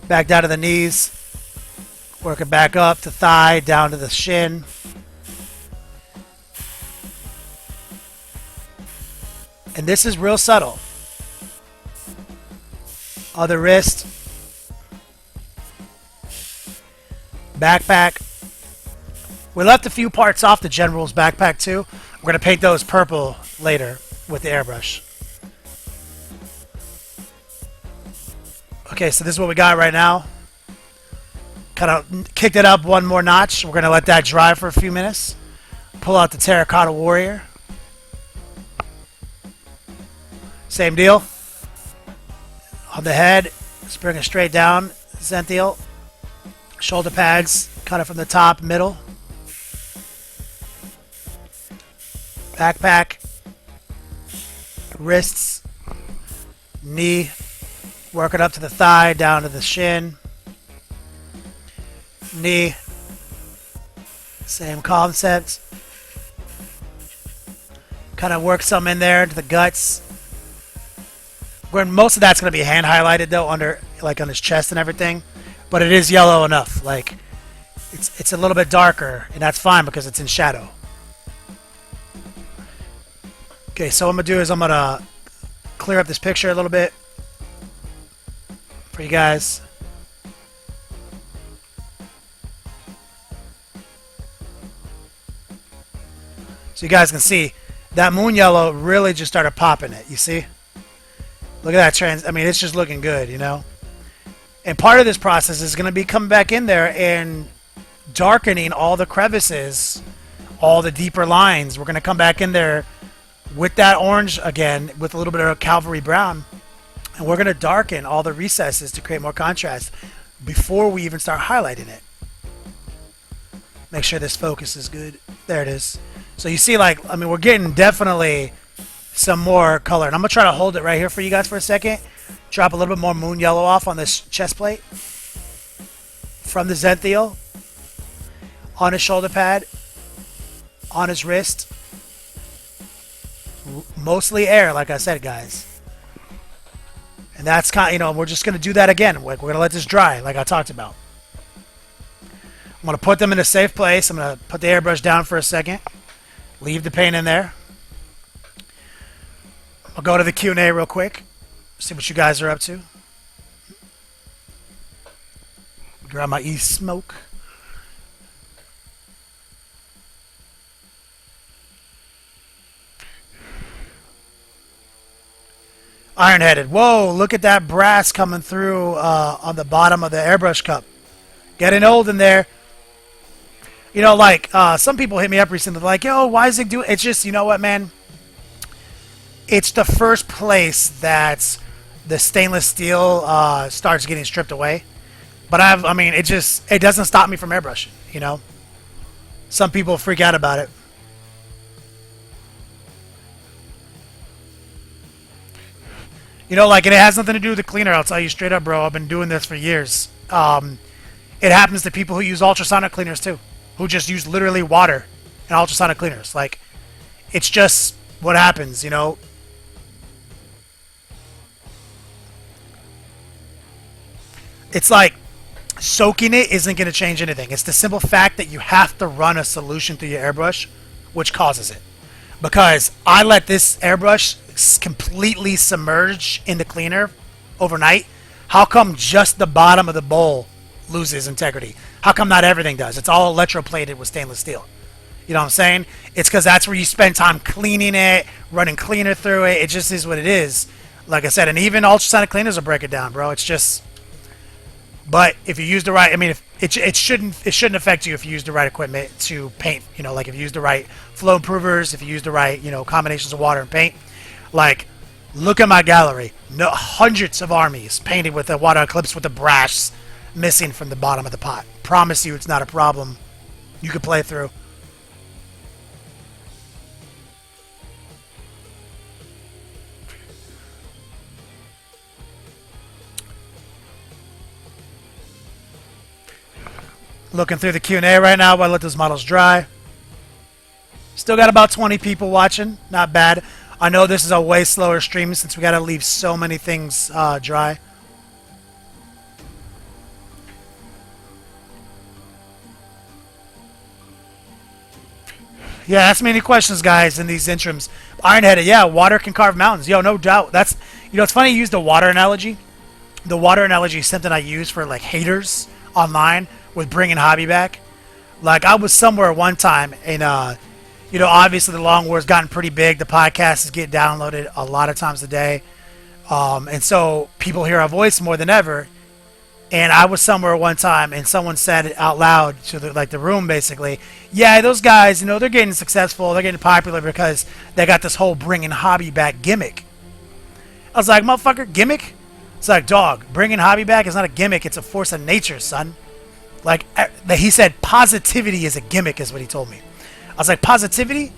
Back down to the knees. Work it back up to thigh, down to the shin. And this is real subtle. Other wrist. Backpack. We left a few parts off the general's backpack too. We're going to paint those purple later with the airbrush. Okay, so this is what we got right now. Kind of kicked it up one more notch. We're going to let that dry for a few minutes. Pull out the Terracotta Warrior. Same deal. On the head, just bring it straight down. Zenthiel. Shoulder pads, cut it from the top, middle. Backpack. Wrists. Knee. Work it up to the thigh, down to the shin. Knee. Same concept. Kind of work some in there to the guts. Most of that's going to be hand highlighted though, under like on his chest and everything. But it is yellow enough. Like it's a little bit darker, and that's fine because it's in shadow. Okay, so what I'm gonna do is I'm gonna clear up this picture a little bit for you guys. So you guys can see that moon yellow really just started popping it. You see? Look at that I mean, it's just looking good, you know? And part of this process is going to be coming back in there and darkening all the crevices, all the deeper lines. We're going to come back in there with that orange again, with a little bit of Cavalry brown. And we're going to darken all the recesses to create more contrast before we even start highlighting it. Make sure this focus is good. There it is. So you see, like, I mean, we're getting definitely some more color. And I'm going to try to hold it right here for you guys for a second. Drop a little bit more moon yellow off on this chest plate. From the Zenthiel. On his shoulder pad. On his wrist. Mostly air, like I said, guys. And that's kind of, you know, we're just going to do that again. We're going to let this dry, like I talked about. I'm going to put them in a safe place. I'm going to put the airbrush down for a second. Leave the paint in there. I'll go to the Q&A real quick. See what you guys are up to. Grab my e-smoke. Iron-headed. Whoa, look at that brass coming through on the bottom of the airbrush cup. Getting old in there. You know, like, some people hit me up recently, like, yo, why is it doing... It's just, you know what, man? It's the first place that the stainless steel starts getting stripped away. But I mean, it doesn't stop me from airbrushing, you know? Some people freak out about it. You know, like, it has nothing to do with the cleaner. I'll tell you straight up, bro. I've been doing this for years. It happens to people who use ultrasonic cleaners, too. Who just use literally water and ultrasonic cleaners. Like, it's just what happens, you know? It's like, soaking it isn't going to change anything. It's the simple fact that you have to run a solution through your airbrush, which causes it. Because I let this airbrush completely submerge in the cleaner overnight. How come just the bottom of the bowl loses integrity? How come not everything does? It's all electroplated with stainless steel. You know what I'm saying? It's because that's where you spend time cleaning it, running cleaner through it. It just is what it is. Like I said, and even ultrasonic cleaners will break it down, bro. It's just... But if you use the right... I mean, it shouldn't affect you if you use the right equipment to paint. You know, like if you use the right flow improvers, if you use the right, you know, combinations of water and paint. Like, look at my gallery. No, hundreds of armies painted with a Iwata Eclipse with the brass missing from the bottom of the pot. Promise you it's not a problem you could play through. Looking through the Q&A right now while I let those models dry. Still got about 20 people watching. Not bad. I know this is a way slower stream since we got to leave so many things dry. Yeah, ask me any questions, guys, in these interims. Ironheaded, yeah, water can carve mountains. Yo, no doubt. That's, it's funny you use the water analogy. The water analogy is something I use for, like, haters online with bringing hobby back. Like, I was somewhere one time, and, obviously the Long War's gotten pretty big. The podcast is getting downloaded a lot of times a day. And so people hear our voice more than ever. And I was somewhere one time, and someone said it out loud to the room, basically. Yeah, those guys, they're getting successful, they're getting popular because they got this whole bringing hobby back gimmick. I was like, motherfucker, gimmick? It's like, dog, bringing hobby back is not a gimmick, it's a force of nature, son. Like, he said positivity is a gimmick, is what he told me. I was like, positivity?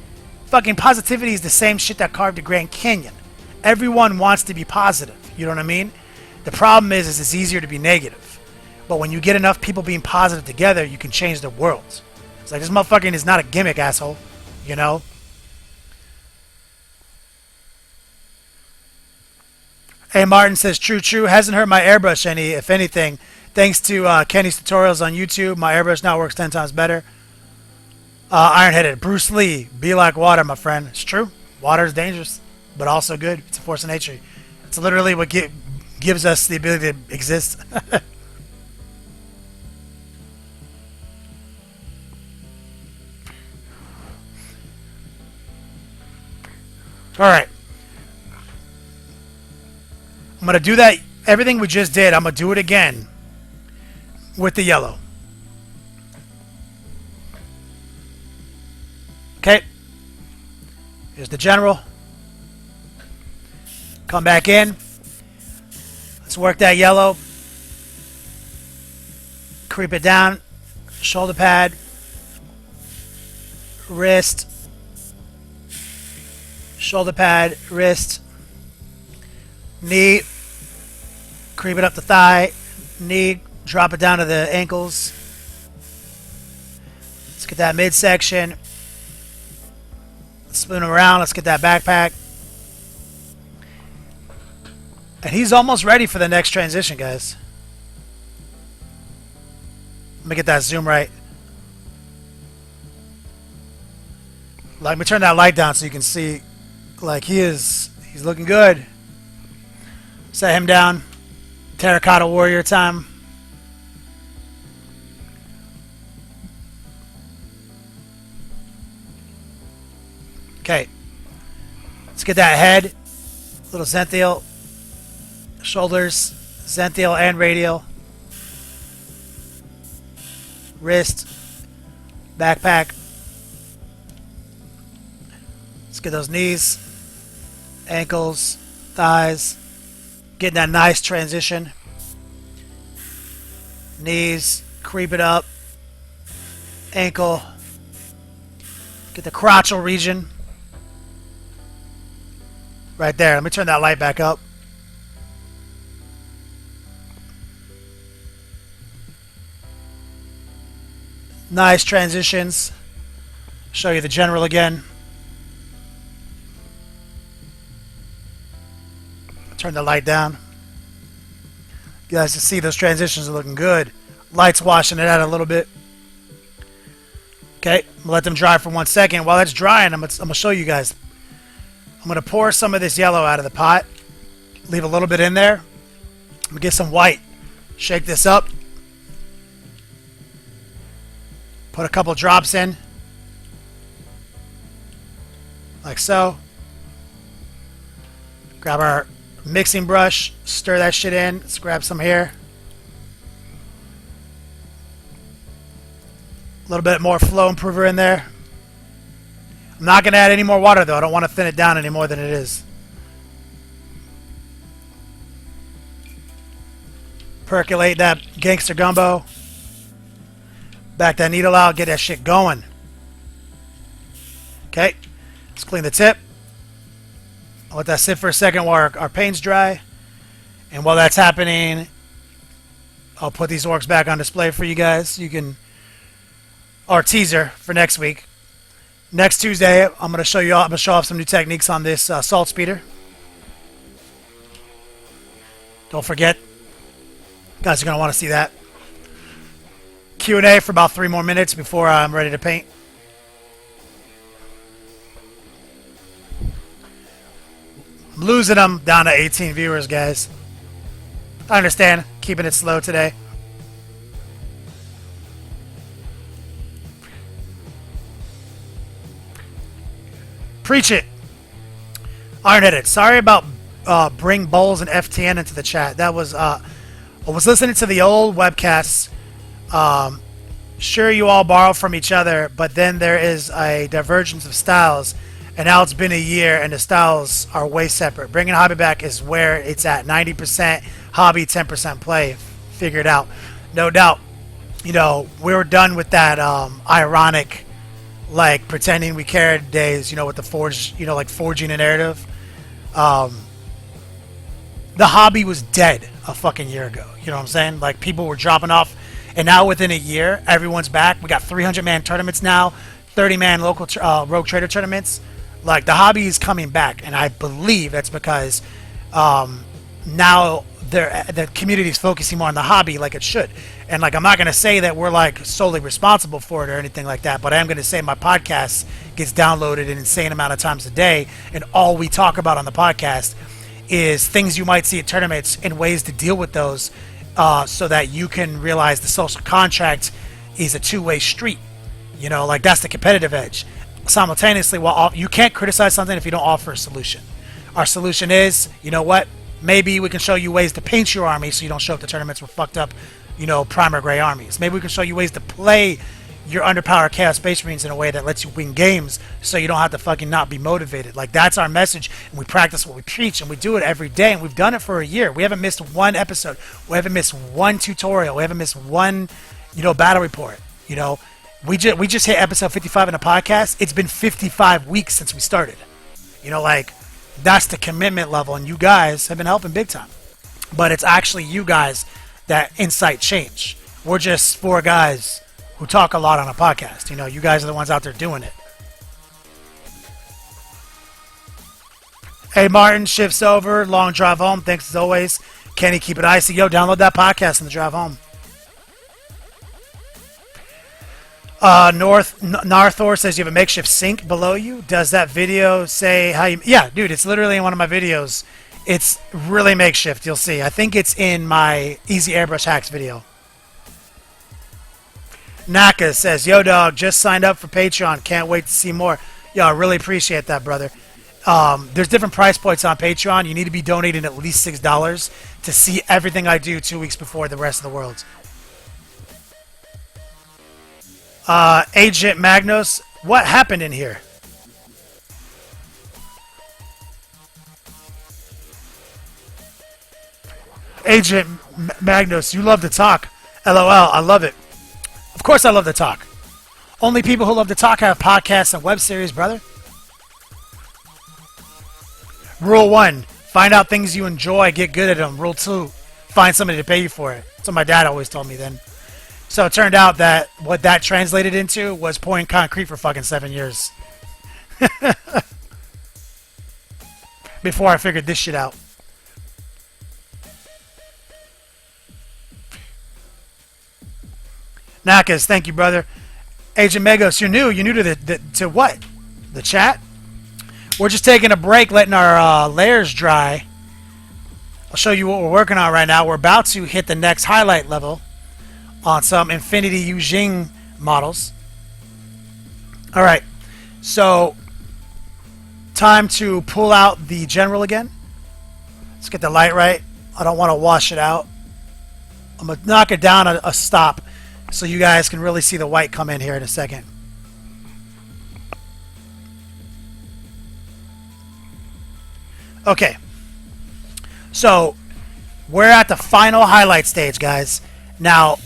Fucking positivity is the same shit that carved the Grand Canyon. Everyone wants to be positive, you know what I mean? The problem is it's easier to be negative. But when you get enough people being positive together, you can change the world. It's like, this motherfucking is not a gimmick, asshole. You know? Hey, Martin says, true. Hasn't hurt my airbrush any, if anything. Thanks to Kenny's tutorials on YouTube, my airbrush now works 10 times better. Ironheaded, Bruce Lee, be like water, my friend. It's true. Water is dangerous, but also good. It's a force of nature. It's literally what gives us the ability to exist. Alright. I'm going to do that. Everything we just did, I'm going to do it again with the yellow. Okay. Here's the general. Come back in. Let's work that yellow. Creep it down. Shoulder pad. Wrist. Shoulder pad. Wrist. Knee. Creep it up the thigh. Knee. Drop it down to the ankles. Let's get that midsection. Spin him around. Let's get that backpack. And he's almost ready for the next transition, guys. Let me get that zoom right. Let me turn that light down so you can see. Like, he's looking good. Set him down. Terracotta Warrior time. Okay. Let's get that head. Little Zenthiel. Shoulders. Zenthiel and radial. Wrist. Backpack. Let's get those knees. Ankles. Thighs. Getting that nice transition. Knees. Creep it up. Ankle. Get the crotchal region. Right there. Let me turn that light back up. Nice transitions. Show you the general again. Turn the light down. You guys can see those transitions are looking good. Light's washing it out a little bit. Okay, I'm gonna let them dry for 1 second. While that's drying, I'm gonna show you guys. I'm gonna pour some of this yellow out of the pot. Leave a little bit in there. I'm gonna get some white. Shake this up. Put a couple drops in. Like so. Grab our mixing brush. Stir that shit in. Let's grab some here. A little bit more flow improver in there. I'm not going to add any more water though. I don't want to thin it down any more than it is. Percolate that gangster gumbo. Back that needle out. Get that shit going. Okay. Let's clean the tip. I'll let that sit for a second while our paint's dry. And while that's happening, I'll put these orcs back on display for you guys. You can... Our teaser for next week. Next Tuesday, I'm gonna show off some new techniques on this salt speeder. Don't forget, guys are gonna want to see that. Q&A for about 3 more minutes before I'm ready to paint. I'm losing them down to 18 viewers, guys. I understand. Keeping it slow today. Preach it. Iron-headed. Sorry about bring bowls and FTN into the chat. That was I was listening to the old webcasts. Sure, you all borrow from each other, but then there is a divergence of styles, and now it's been a year and the styles are way separate. Bringing hobby back is where it's at. 90% hobby, 10% play. Figured out. No doubt. You know, we were done with that ironic, like, pretending we cared days, you know, with the forge, you know, like forging a narrative. The hobby was dead a fucking year ago. You know what I'm saying? Like, people were dropping off, and now within a year, everyone's back. We got 300-man tournaments now, 30-man local Rogue Trader tournaments. Like, the hobby is coming back, and I believe that's because now the community is focusing more on the hobby like it should. And, like, I'm not going to say that we're, like, solely responsible for it or anything like that, but I am going to say my podcast gets downloaded an insane amount of times a day, and all we talk about on the podcast is things you might see at tournaments and ways to deal with those, so that you can realize the social contract is a two-way street. You know, like, that's the competitive edge. Simultaneously, while you can't criticize something if you don't offer a solution. Our solution is, you know what? Maybe we can show you ways to paint your army so you don't show up to tournaments with fucked up, you know, primer gray armies. Maybe we can show you ways to play your underpowered Chaos Space Marines in a way that lets you win games so you don't have to fucking not be motivated. Like, that's our message, and we practice what we preach, and we do it every day, and we've done it for a year. We haven't missed one episode. We haven't missed one tutorial. We haven't missed one, you know, battle report. You know, we just hit episode 55 in the podcast. It's been 55 weeks since we started. You know, like, that's the commitment level, and you guys have been helping big time. But it's actually you guys that incite change. We're just four guys who talk a lot on a podcast. You know, you guys are the ones out there doing it. Hey, Martin, shifts over. Long drive home. Thanks as always. Kenny, keep it icy. Yo, download that podcast on the drive home. Narthor says you have a makeshift sink below you. Does that video say how you... Yeah, dude, it's literally in one of my videos. It's really makeshift, you'll see. I think it's in my Easy Airbrush Hacks video. Naka says, yo, dog, just signed up for Patreon. Can't wait to see more. Yo, I really appreciate that, brother. There's different price points on Patreon. You need to be donating at least $6 to see everything I do 2 weeks before the rest of the world. Agent Magnus, what happened in here? Agent Magnus, you love to talk. LOL, I love it. Of course I love to talk. Only people who love to talk have podcasts and web series, brother. Rule 1, find out things you enjoy, get good at them. Rule 2, find somebody to pay you for it. That's what my dad always told me then. So it turned out that what that translated into was pouring concrete for fucking 7 years. Before I figured this shit out. Nakas, thank you, brother. Agent Megos, you're new. You're new to what? The chat? We're just taking a break, letting our layers dry. I'll show you what we're working on right now. We're about to hit the next highlight level on some Infinity Yujing models. Alright, so time to pull out the general again. Let's get the light right. I don't want to wash it out. I'm going to knock it down a stop so you guys can really see the white come in here in a second. Okay, so we're at the final highlight stage, guys. Now,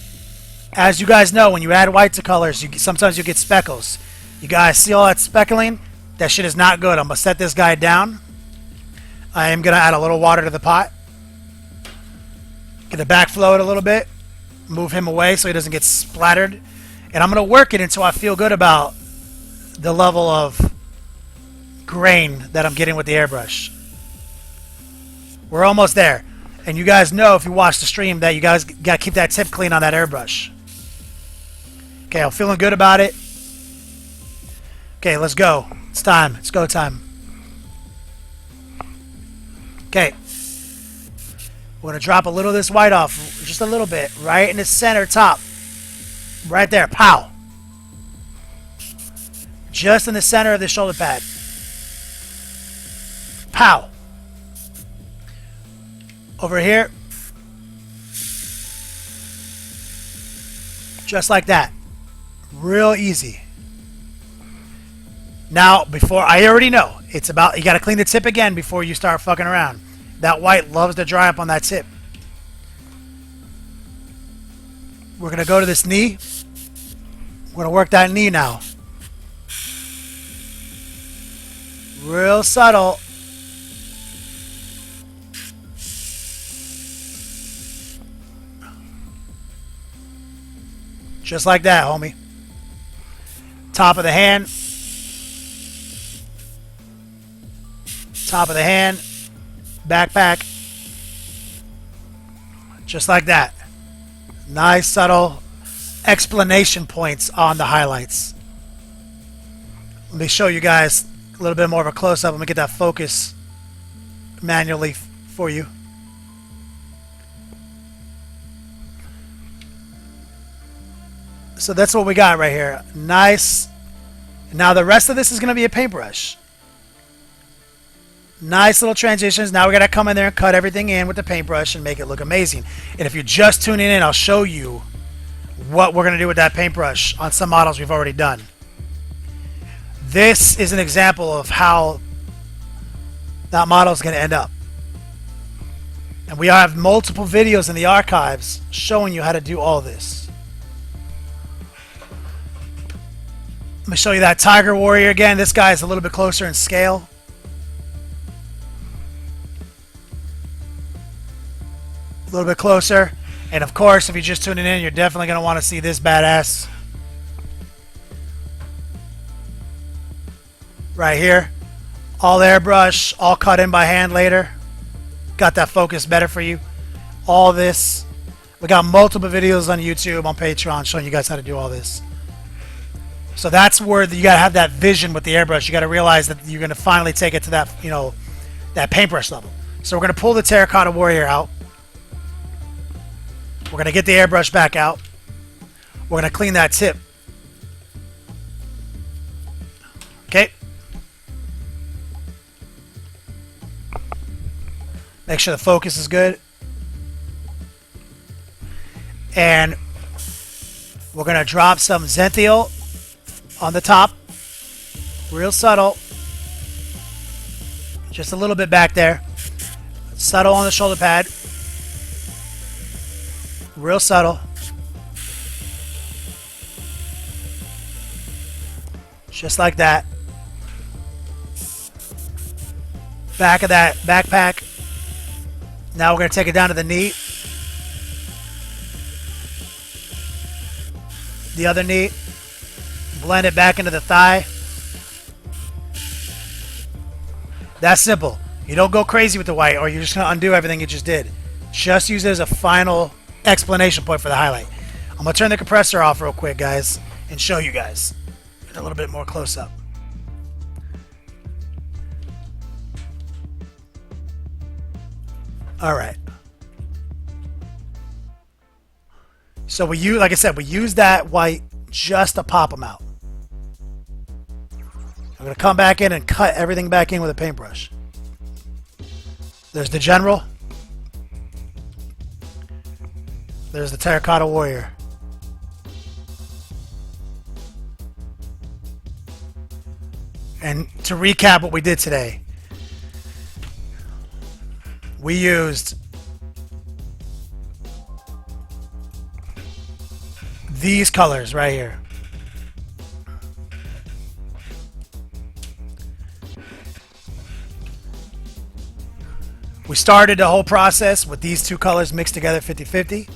as you guys know, when you add white to colors, sometimes you get speckles. You guys see all that speckling? That shit is not good. I'm going to set this guy down. I am going to add a little water to the pot. Get the backflow it a little bit. Move him away so he doesn't get splattered. And I'm going to work it until I feel good about the level of grain that I'm getting with the airbrush. We're almost there. And you guys know, if you watch the stream, that you guys got to keep that tip clean on that airbrush. Okay, I'm feeling good about it. Okay, let's go. It's time. It's go time. Okay. We're going to drop a little of this white off, just a little bit, right in the center top. Right there, pow. Just in the center of the shoulder pad. Pow. Over here. Just like that. Real easy. Now, before, I already know, it's about, you got to clean the tip again before you start fucking around. That white loves to dry up on that tip. We're going to go to this knee. We're going to work that knee now. Real subtle. Just like that, homie. Top of the hand. Top of the hand. Backpack. Just like that. Nice, subtle explanation points on the highlights. Let me show you guys a little bit more of a close-up. Let me get that focus manually for you. So that's what we got right here. Nice. Now the rest of this is going to be a paintbrush. Nice little transitions. Now we got to come in there and cut everything in with the paintbrush and make it look amazing. And if you're just tuning in, I'll show you what we're going to do with that paintbrush on some models we've already done. This is an example of how that model is going to end up. And we have multiple videos in the archives showing you how to do all this. Let me show you that Tiger Warrior again. This guy is a little bit closer in scale. A little bit closer. And of course, if you're just tuning in, you're definitely going to want to see this badass. Right here. All airbrush, all cut in by hand later. Got that focus better for you. All this. We got multiple videos on YouTube, on Patreon, showing you guys how to do all this. So that's where you got to have that vision with the airbrush. You got to realize that you're going to finally take it to that, you know, that paintbrush level. So we're going to pull the Terracotta Warrior out. We're going to get the airbrush back out. We're going to clean that tip. Okay. Make sure the focus is good. And we're going to drop some Zenthal on the top. Real subtle. Just a little bit back there. Subtle on the shoulder pad. Real subtle. Just like that. Back of that backpack. Now we're going to take it down to the knee. The other knee. Blend it back into the thigh. That's simple. You don't go crazy with the white or you're just going to undo everything you just did. Just use it as a final explanation point for the highlight. I'm going to turn the compressor off real quick, guys, and show you guys. Get a little bit more close up. All right. So we use, like I said, we use that white just to pop them out. I'm going to come back in and cut everything back in with a paintbrush. There's the General. There's the Terracotta Warrior. And to recap what we did today, we used these colors right here. We started the whole process with these two colors mixed together 50-50.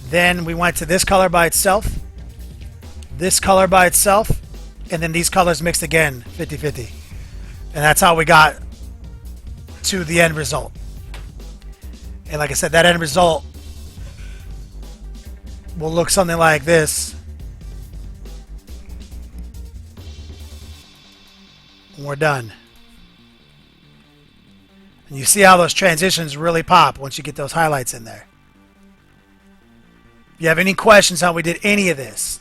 Then we went to this color by itself, this color by itself, and then these colors mixed again 50-50. And that's how we got to the end result. And like I said, that end result will look something like this when we're done. And you see how those transitions really pop once you get those highlights in there. If you have any questions how we did any of this,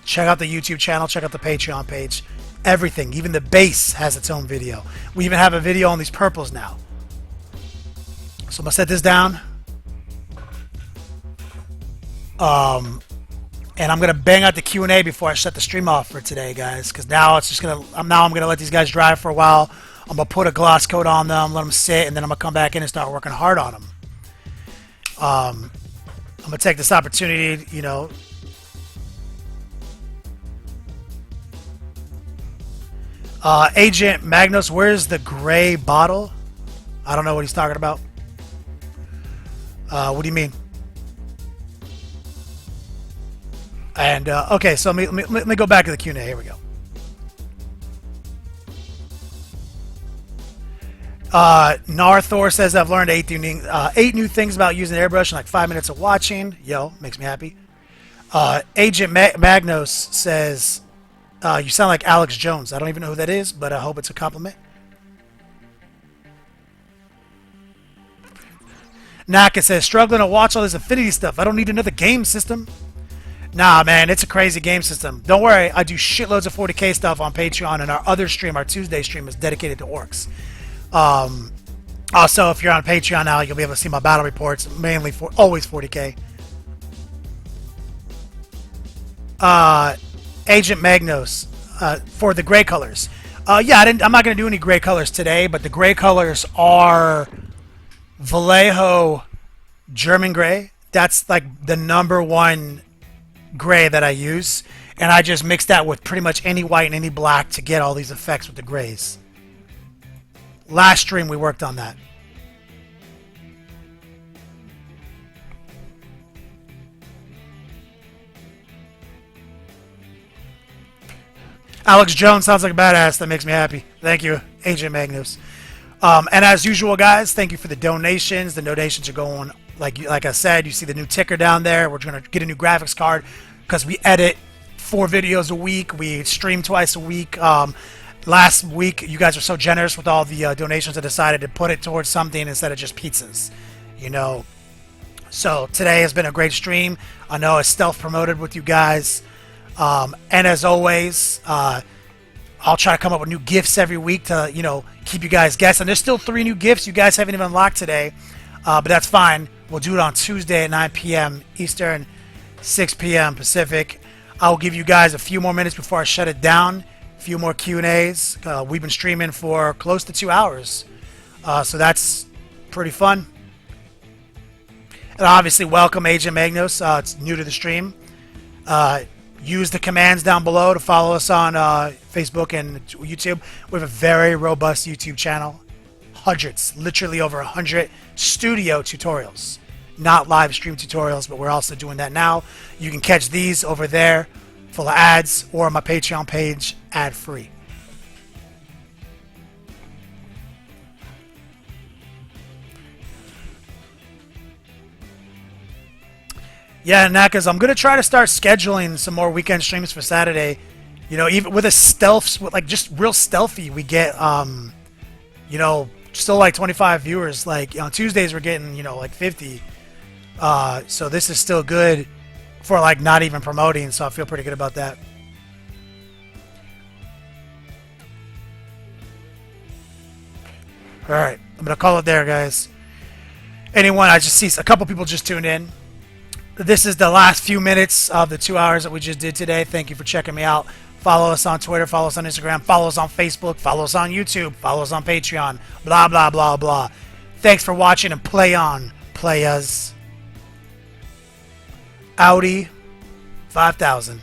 check out the YouTube channel, check out the Patreon page. Everything, even the base has its own video. We even have a video on these purples now. So I'm going to set this down. And I'm going to bang out the Q&A before I shut the stream off for today, guys. Because now it's just going to... I'm going to let these guys drive for a while. I'm going to put a gloss coat on them, let them sit, and then I'm going to come back in and start working hard on them. I'm going to take this opportunity, you know... Agent Magnus, where's the gray bottle? I don't know what he's talking about. What do you mean? And, okay, so let me go back to the Q&A. Here we go. Narthor says, I've learned 8 new things about using Airbrush in like 5 minutes of watching. Yo, makes me happy. Agent Magnus says, you sound like Alex Jones. I don't even know who that is, but I hope it's a compliment. Naka says, struggling to watch all this Affinity stuff. I don't need another game system. Nah, man, it's a crazy game system. Don't worry, I do shitloads of 40k stuff on Patreon, and our other stream, our Tuesday stream, is dedicated to orcs. Also, if you're on Patreon now, you'll be able to see my battle reports, mainly for always 40k. Agent Magnus, for the gray colors. Yeah, I'm not going to do any gray colors today, but the gray colors are Vallejo German gray. That's like the #1 gray that I use, and I just mix that with pretty much any white and any black to get all these effects with the grays. Last stream we worked on that. Alex Jones sounds like a badass. That makes me happy. Thank you, Agent Magnus. And as usual, guys, thank you for the donations. The donations are going, like I said, you see the new ticker down there. We're going to get a new graphics card because we edit 4 videos a week. We stream twice a week. Last week, you guys were so generous with all the donations. I decided to put it towards something instead of just pizzas, you know. So today has been a great stream. I know it's stealth promoted with you guys. And as always, I'll try to come up with new gifts every week to, you know, keep you guys guessing. There's still 3 new gifts you guys haven't even unlocked today, but that's fine. We'll do it on Tuesday at 9 p.m. Eastern, 6 p.m. Pacific. I'll give you guys a few more minutes before I shut it down. A few more Q&As. We've been streaming for close to 2 hours, so that's pretty fun. And obviously, welcome Agent Magnus. It's new to the stream. Use the commands down below to follow us on Facebook and YouTube. We have a very robust YouTube channel. Hundreds, literally over 100 studio tutorials. Not live stream tutorials, but we're also doing that now. You can catch these over there, full of ads, or on my Patreon page, ad-free. Yeah, Nakas, I'm going to try to start scheduling some more weekend streams for Saturday. You know, even with a stealth, like just real stealthy, we get, you know, still like 25 viewers. Like on Tuesdays, we're getting, you know, like 50. So this is still good for like not even promoting. So I feel pretty good about that. All right, I'm going to call it there, guys. Anyone, I just see a couple people just tuned in. This is the last few minutes of the 2 hours that we just did today. Thank you for checking me out. Follow us on Twitter, follow us on Instagram, follow us on Facebook, follow us on YouTube, follow us on Patreon, blah, blah, blah, blah. Thanks for watching and play on, players. Audi 5000.